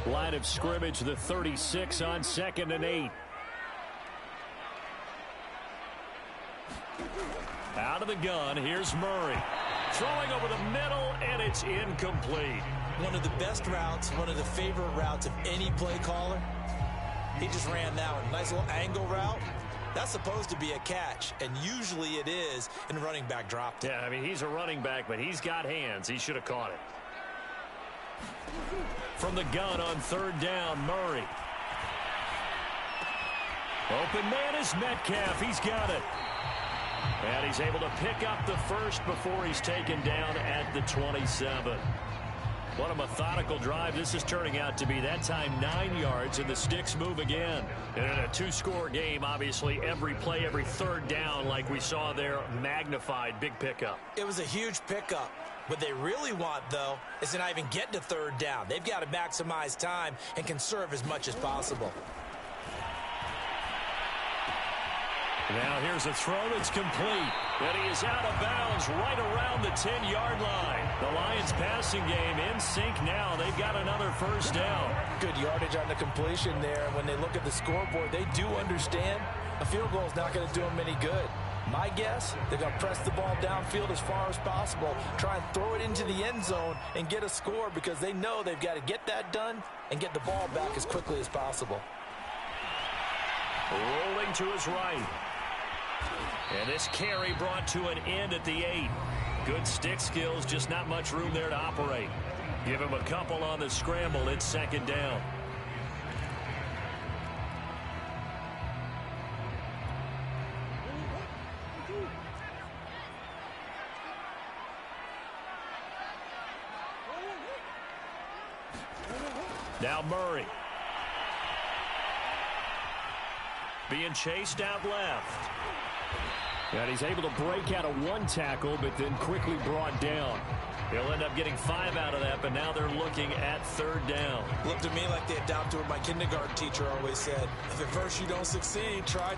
Line of scrimmage, the 36 on 2nd and 8. Out of the gun, here's Murray. Throwing over the middle, and it's incomplete. One of the best routes, one of the favorite routes of any play caller. He just ran that one. Nice little angle route. That's supposed to be a catch, and usually it is, and the running back dropped it. Yeah, I mean, he's a running back, but he's got hands. He should have caught it. From the gun on 3rd down, Murray. Open man is Metcalf. He's got it. And he's able to pick up the first before he's taken down at the 27. What a methodical drive this is turning out to be. That time 9 yards, and the sticks move again. And in a 2-score game, obviously, every play, every 3rd down, like we saw there, magnified. Big pickup. It was a huge pickup. What they really want, though, is to not even get to 3rd down. They've got to maximize time and conserve as much as possible. Now here's a throw that's complete. And he is out of bounds right around the 10-yard line. The Lions passing game in sync now. They've got another first down. Good yardage on the completion there. When they look at the scoreboard, they do understand a field goal is not going to do them any good. My guess, they're going to press the ball downfield as far as possible, try and throw it into the end zone and get a score because they know they've got to get that done and get the ball back as quickly as possible. Rolling to his right. And this carry brought to an end at the 8. Good stick skills, just not much room there to operate. Give him a couple on the scramble. It's 2nd down. Now Murray. Being chased out left. And he's able to break out of 1 tackle, but then quickly brought down. He'll end up getting 5 out of that, but now they're looking at 3rd down. Looked to me like they adopted what my kindergarten teacher always said. If at first you don't succeed, try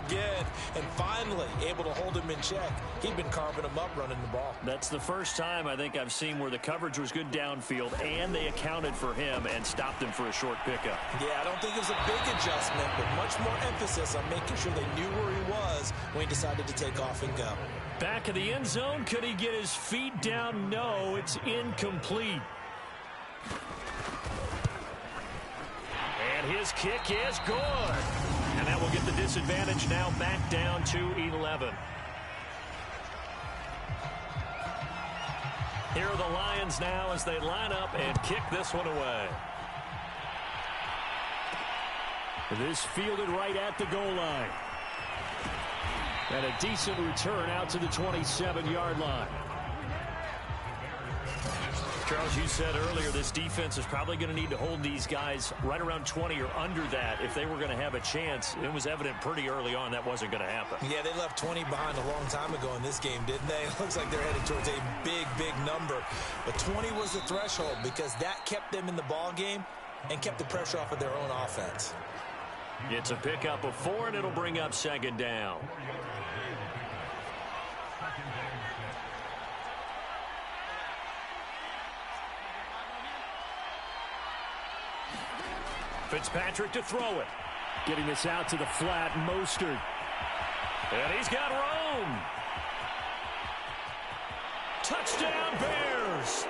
again. And finally, able to hold him in check. He'd been carving him up running the ball. That's the first time I think I've seen where the coverage was good downfield, and they accounted for him and stopped him for a short pickup. Yeah, I don't think it was a big adjustment, but much more emphasis on making sure they knew where he was when he decided to take off and go. Back of the end zone. Could he get his feet down? No, it's incomplete. And his kick is good. And that will get the disadvantage now back down to 11. Here are the Lions now as they line up and kick this one away. This fielded right at the goal line. And a decent return out to the 27-yard line. Charles, you said earlier this defense is probably going to need to hold these guys right around 20 or under that if they were going to have a chance. It was evident pretty early on that wasn't going to happen. Yeah, they left 20 behind a long time ago in this game, didn't they? It looks like they're headed towards a big, big number. But 20 was the threshold because that kept them in the ball game and kept the pressure off of their own offense. It's a pickup of 4, and it'll bring up second down. Fitzpatrick to throw it. Getting this out to the flat, Mostert. And he's got Rome. Touchdown, Bears.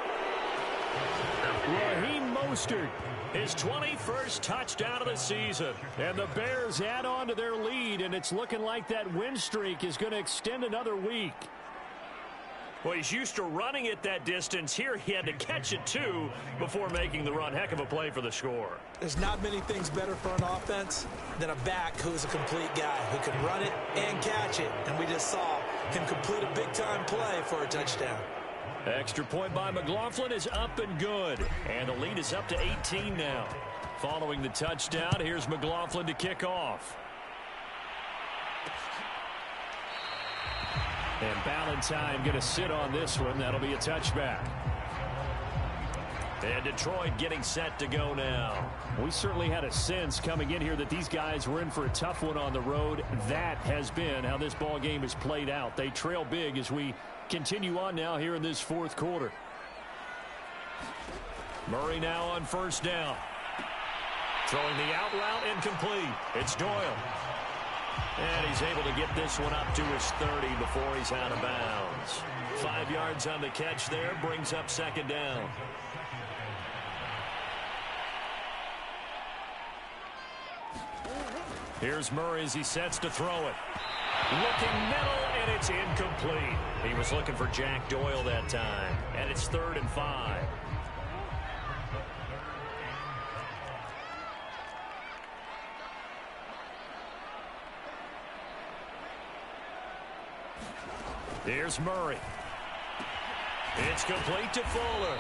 Raheem Mostert, his 21st touchdown of the season. And the Bears add on to their lead, and it's looking like that win streak is going to extend another week. Well, he's used to running it that distance. Here he had to catch it, too, before making the run. Heck of a play for the score. There's not many things better for an offense than a back who's a complete guy who can run it and catch it. And we just saw him complete a big-time play for a touchdown. Extra point by McLaughlin is up and good. And the lead is up to 18 now. Following the touchdown, here's McLaughlin to kick off. And Ballantyne going to sit on this one. That'll be a touchback. And Detroit getting set to go now. We certainly had a sense coming in here that these guys were in for a tough one on the road. That has been how this ball game has played out. They trail big as we continue on now here in this fourth quarter. Murray now on first down. Throwing the out route incomplete. It's Doyle. And he's able to get this one up to his 30 before he's out of bounds. 5 yards on the catch there, brings up second down. Here's Murray as he sets to throw it. Looking middle, and it's incomplete. He was looking for Jack Doyle that time. And it's 3rd and 5. Here's Murray. It's complete to Fuller.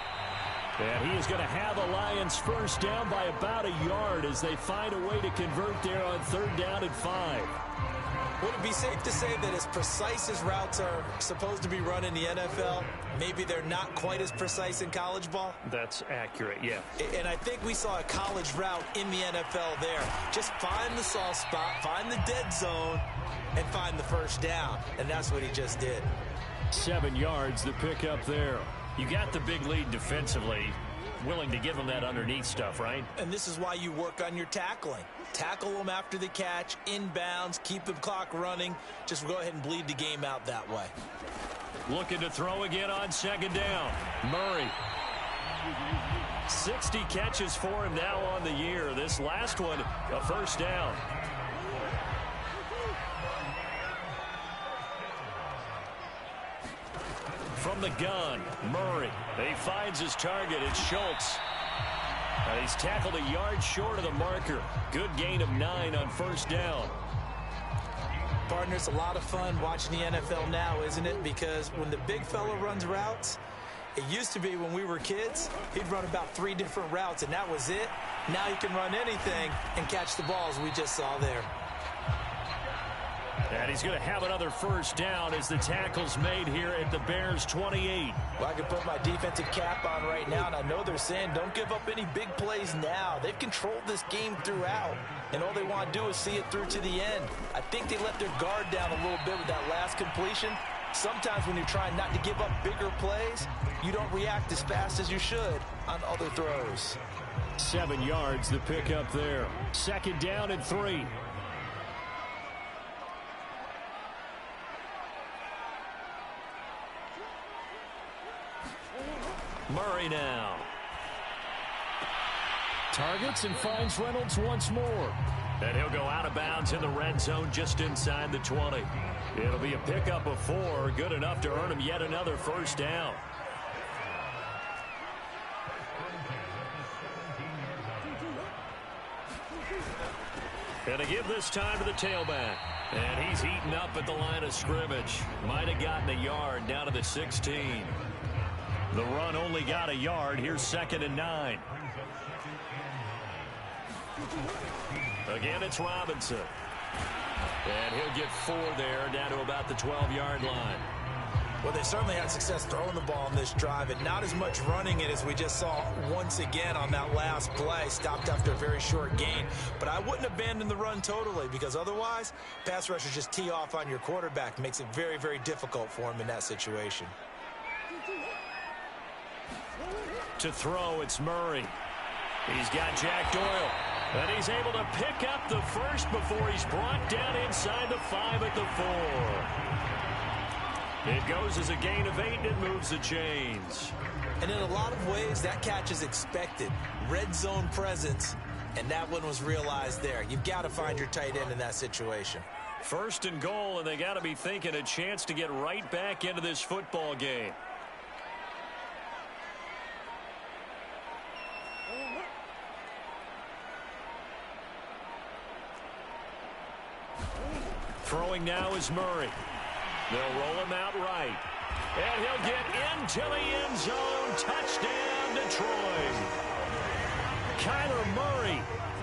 And he is going to have a Lions first down by about a yard as they find a way to convert there on 3rd down and 5. Would it be safe to say that as precise as routes are supposed to be run in the NFL, maybe they're not quite as precise in college ball? That's accurate, yeah. And I think we saw a college route in the NFL there. Just find the soft spot, find the dead zone, and find the first down. And that's what he just did. 7 yards, the pickup there. You got the big lead defensively. Willing to give them that underneath stuff, right? And this is why you work on your tackling. Tackle them after the catch, inbounds, keep the clock running. Just go ahead and bleed the game out that way. Looking to throw again on second down. Murray. 60 catches for him now on the year. This last one, a first down. From the gun, Murray. He finds his target. It's Schultz. And he's tackled a yard short of the marker. Good gain of 9 on first down. Partner, it's a lot of fun watching the NFL now, isn't it? Because when the big fella runs routes, it used to be when we were kids, he'd run about 3 different routes, and that was it. Now he can run anything and catch the balls we just saw there. And he's going to have another first down as the tackle's made here at the Bears 28. Well, I can put my defensive cap on right now, and I know they're saying don't give up any big plays now. They've controlled this game throughout, and all they want to do is see it through to the end. I think they let their guard down a little bit with that last completion. Sometimes when you're trying not to give up bigger plays, you don't react as fast as you should on other throws. 7 yards, the pickup there. Second down and 3. Murray now. Targets and finds Reynolds once more. And he'll go out of bounds in the red zone just inside the 20. It'll be a pickup of 4, good enough to earn him yet another first down. And to give this time to the tailback. And he's eaten up at the line of scrimmage. Might have gotten a yard down to the 16. The run only got a yard. Here's 2nd and 9. Again, it's Robinson. And he'll get 4 there, down to about the 12-yard line. Well, they certainly had success throwing the ball in this drive, and not as much running it as we just saw once again on that last play. Stopped after a very short gain. But I wouldn't abandon the run totally, because otherwise, pass rushers just tee off on your quarterback. Makes it very, very difficult for him in that situation. To throw, it's Murray. He's got Jack Doyle. And he's able to pick up the first before he's brought down inside the 5 at the 4. It goes as a gain of 8, and it moves the chains. And in a lot of ways, that catch is expected. Red zone presence, and that one was realized there. You've got to find your tight end in that situation. 1st and goal, and they got to be thinking a chance to get right back into this football game. Throwing now is Murray. They'll roll him out right. And he'll get into the end zone. Touchdown, Detroit. Kyler Murray,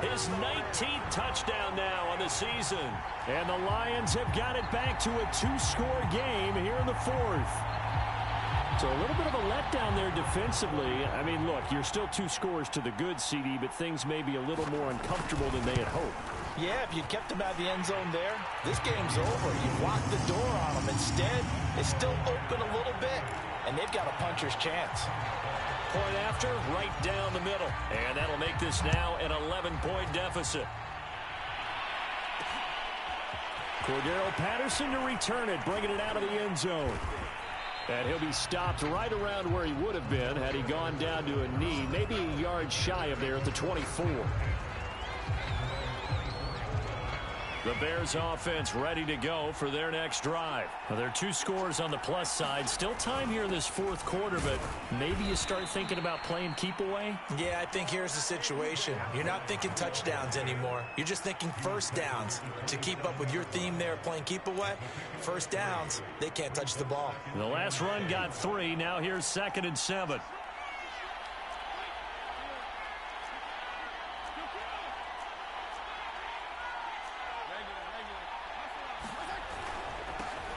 his 19th touchdown now on the season. And the Lions have got it back to a 2-score game here in the 4th. So a little bit of a letdown there defensively. I mean, look, you're still 2 scores to the good, CD, but things may be a little more uncomfortable than they had hoped. Yeah, if you kept him out of the end zone there, this game's over. You locked the door on him. Instead, it's still open a little bit, and they've got a puncher's chance. Point after, right down the middle. And that'll make this now an 11-point deficit. Cordero Patterson to return it, bringing it out of the end zone. And he'll be stopped right around where he would have been had he gone down to a knee, maybe a yard shy of there at the 24. The Bears offense ready to go for their next drive. Well, there are 2 scores on the plus side. Still time here in this 4th quarter, but maybe you start thinking about playing keep away? Yeah, I think here's the situation. You're not thinking touchdowns anymore. You're just thinking first downs. To keep up with your theme there playing keep away, first downs, they can't touch the ball. The last run got 3. Now here's 2nd and 7.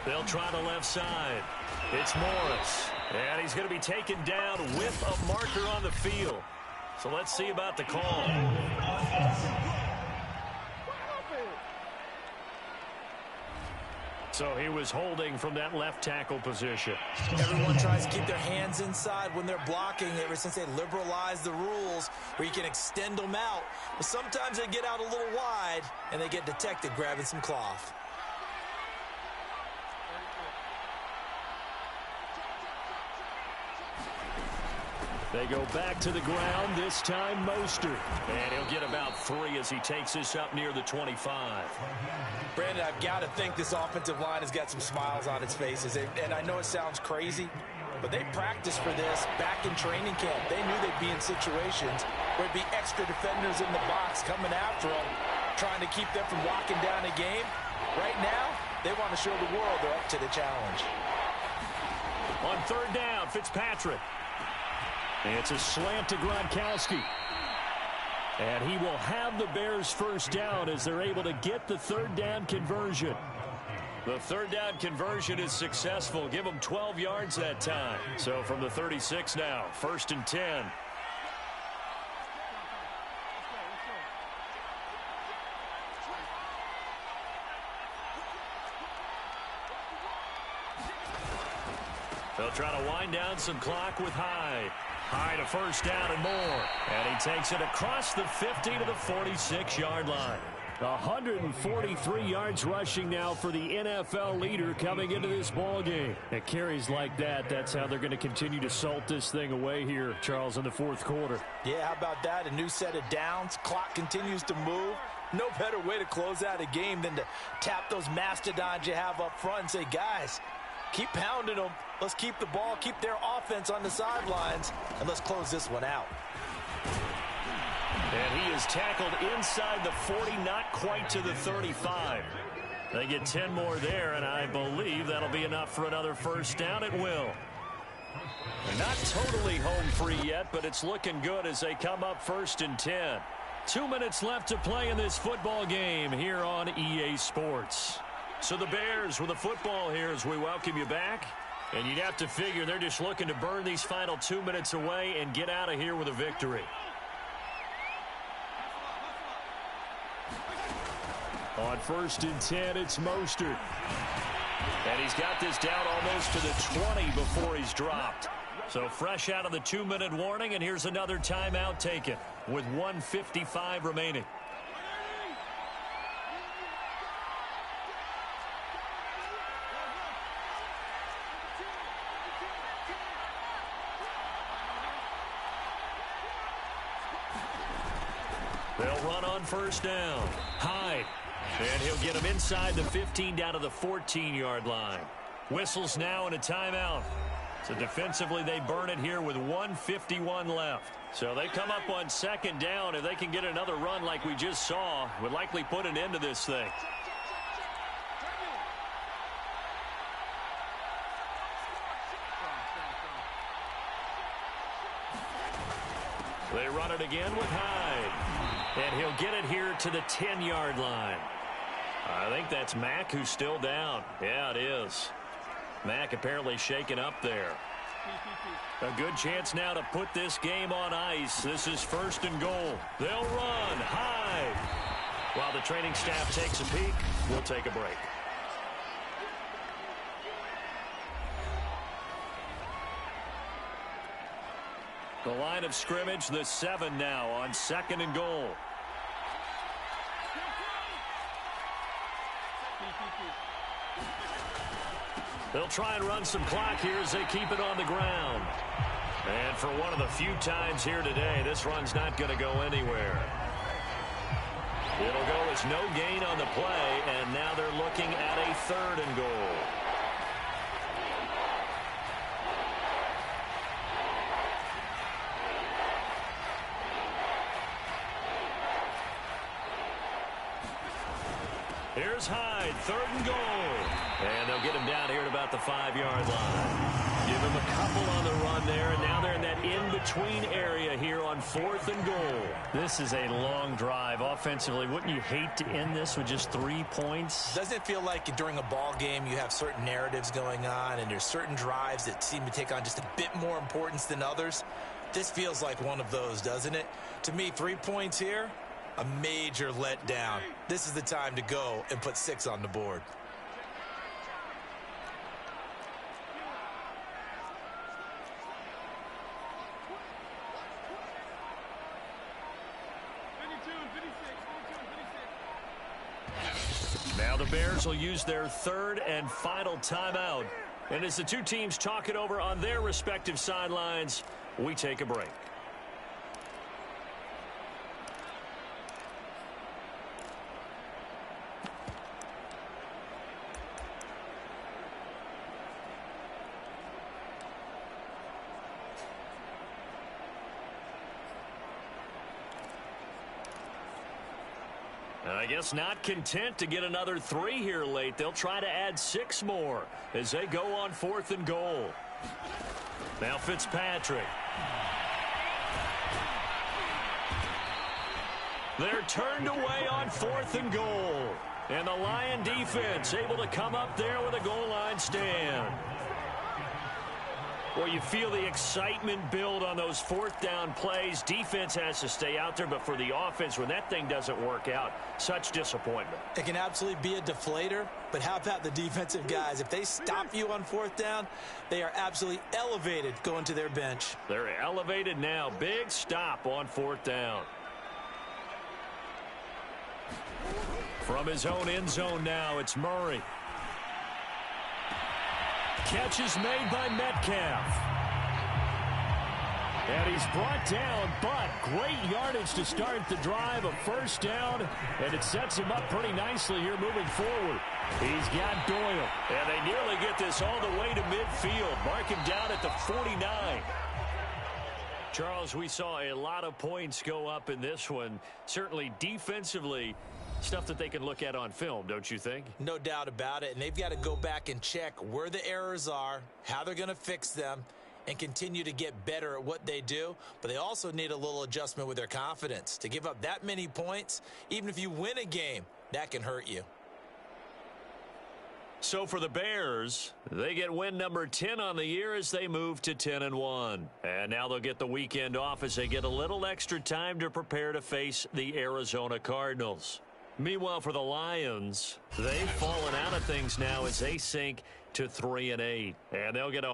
They'll try the left side. It's Morris. And he's going to be taken down with a marker on the field. So let's see about the call. So he was holding from that left tackle position. Everyone tries to keep their hands inside when they're blocking ever since they liberalized the rules where you can extend them out. But sometimes they get out a little wide and they get detected grabbing some cloth. They go back to the ground, this time Mostert. And he'll get about 3 as he takes this up near the 25. Brandon, I've got to think this offensive line has got some smiles on its faces. And I know it sounds crazy, but they practiced for this back in training camp. They knew they'd be in situations where it'd be extra defenders in the box coming after them, trying to keep them from locking down a game. Right now, they want to show the world they're up to the challenge. On 3rd down, Fitzpatrick. It's a slant to Gronkowski. And he will have the Bears first down as they're able to get the 3rd down conversion. The 3rd down conversion is successful. Give them 12 yards that time. So from the 36 now, 1st and 10. They'll try to wind down some clock with Hyde. Hyde a first down and more. And he takes it across the 50 to the 46-yard line. 143 yards rushing now for the NFL leader coming into this ball game. At carries like that, that's how they're going to continue to salt this thing away here, Charles, in the 4th quarter. Yeah, how about that? A new set of downs. Clock continues to move. No better way to close out a game than to tap those mastodons you have up front and say, guys, keep pounding them. Let's keep the ball, keep their offense on the sidelines, and let's close this one out. And he is tackled inside the 40, not quite to the 35. They get 10 more there, and I believe that'll be enough for another first down. It will. Not totally home free yet, but it's looking good as they come up 1st and 10. 2 minutes left to play in this football game here on EA Sports. So the Bears with the football here as we welcome you back. And you'd have to figure they're just looking to burn these final 2 minutes away and get out of here with a victory. On 1st and 10, it's Mostert. And he's got this down almost to the 20 before he's dropped. So fresh out of the 2-minute warning, and here's another timeout taken with 1:55 remaining. They'll run on 1st down. Hyde. And he'll get him inside the 15 down to the 14-yard line. Whistles now and a timeout. So defensively, they burn it here with 1:51 left. So they come up on 2nd down. If they can get another run like we just saw, would likely put an end to this thing. They run it again with Hyde. And he'll get it here to the 10-yard line. I think that's Mack who's still down. Yeah, it is. Mack apparently shaken up there. A good chance now to put this game on ice. This is 1st and goal. They'll run. Hyde. While the training staff takes a peek, we'll take a break. The line of scrimmage, the 7 now on 2nd and goal. They'll try and run some clock here as they keep it on the ground. And for one of the few times here today, this run's not going to go anywhere. It'll go as no gain on the play, and now they're looking at a 3rd and goal. Here's Hyde, 3rd and goal. And they'll get him down here at about the 5-yard line. Give him a couple on the run there, and now they're in that in-between area here on 4th and goal. This is a long drive offensively. Wouldn't you hate to end this with just 3 points? Doesn't it feel like during a ball game you have certain narratives going on and there's certain drives that seem to take on just a bit more importance than others? This feels like one of those, doesn't it? To me, 3 points here, a major letdown. This is the time to go and put 6 on the board. Now the Bears will use their 3rd and final timeout. And as the two teams talk it over on their respective sidelines, we take a break. I guess not content to get another 3 here late. They'll try to add 6 more as they go on 4th and goal. Now Fitzpatrick. They're turned away on 4th and goal. And the Lion defense able to come up there with a goal line stand. Well, you feel the excitement build on those 4th down plays. Defense has to stay out there, but for the offense, when that thing doesn't work out, such disappointment. It can absolutely be a deflator, but how about the defensive guys? If they stop you on 4th down, they are absolutely elevated going to their bench. They're elevated now. Big stop on 4th down. From his own end zone now, it's Murray. Catch is made by Metcalf. And he's brought down, but great yardage to start the drive. A 1st down, and it sets him up pretty nicely here moving forward. He's got Doyle. And they nearly get this all the way to midfield. Mark him down at the 49. Charles, we saw a lot of points go up in this one. Certainly defensively, stuff that they can look at on film, don't you think? No doubt about it, and they've got to go back and check where the errors are, how they're going to fix them, and continue to get better at what they do, but they also need a little adjustment with their confidence. To give up that many points, even if you win a game, that can hurt you. So for the Bears, they get win number 10 on the year as they move to 10-1. And now they'll get the weekend off as they get a little extra time to prepare to face the Arizona Cardinals. Meanwhile, for the Lions, they've fallen out of things now as they sink to 3-8. And they'll get a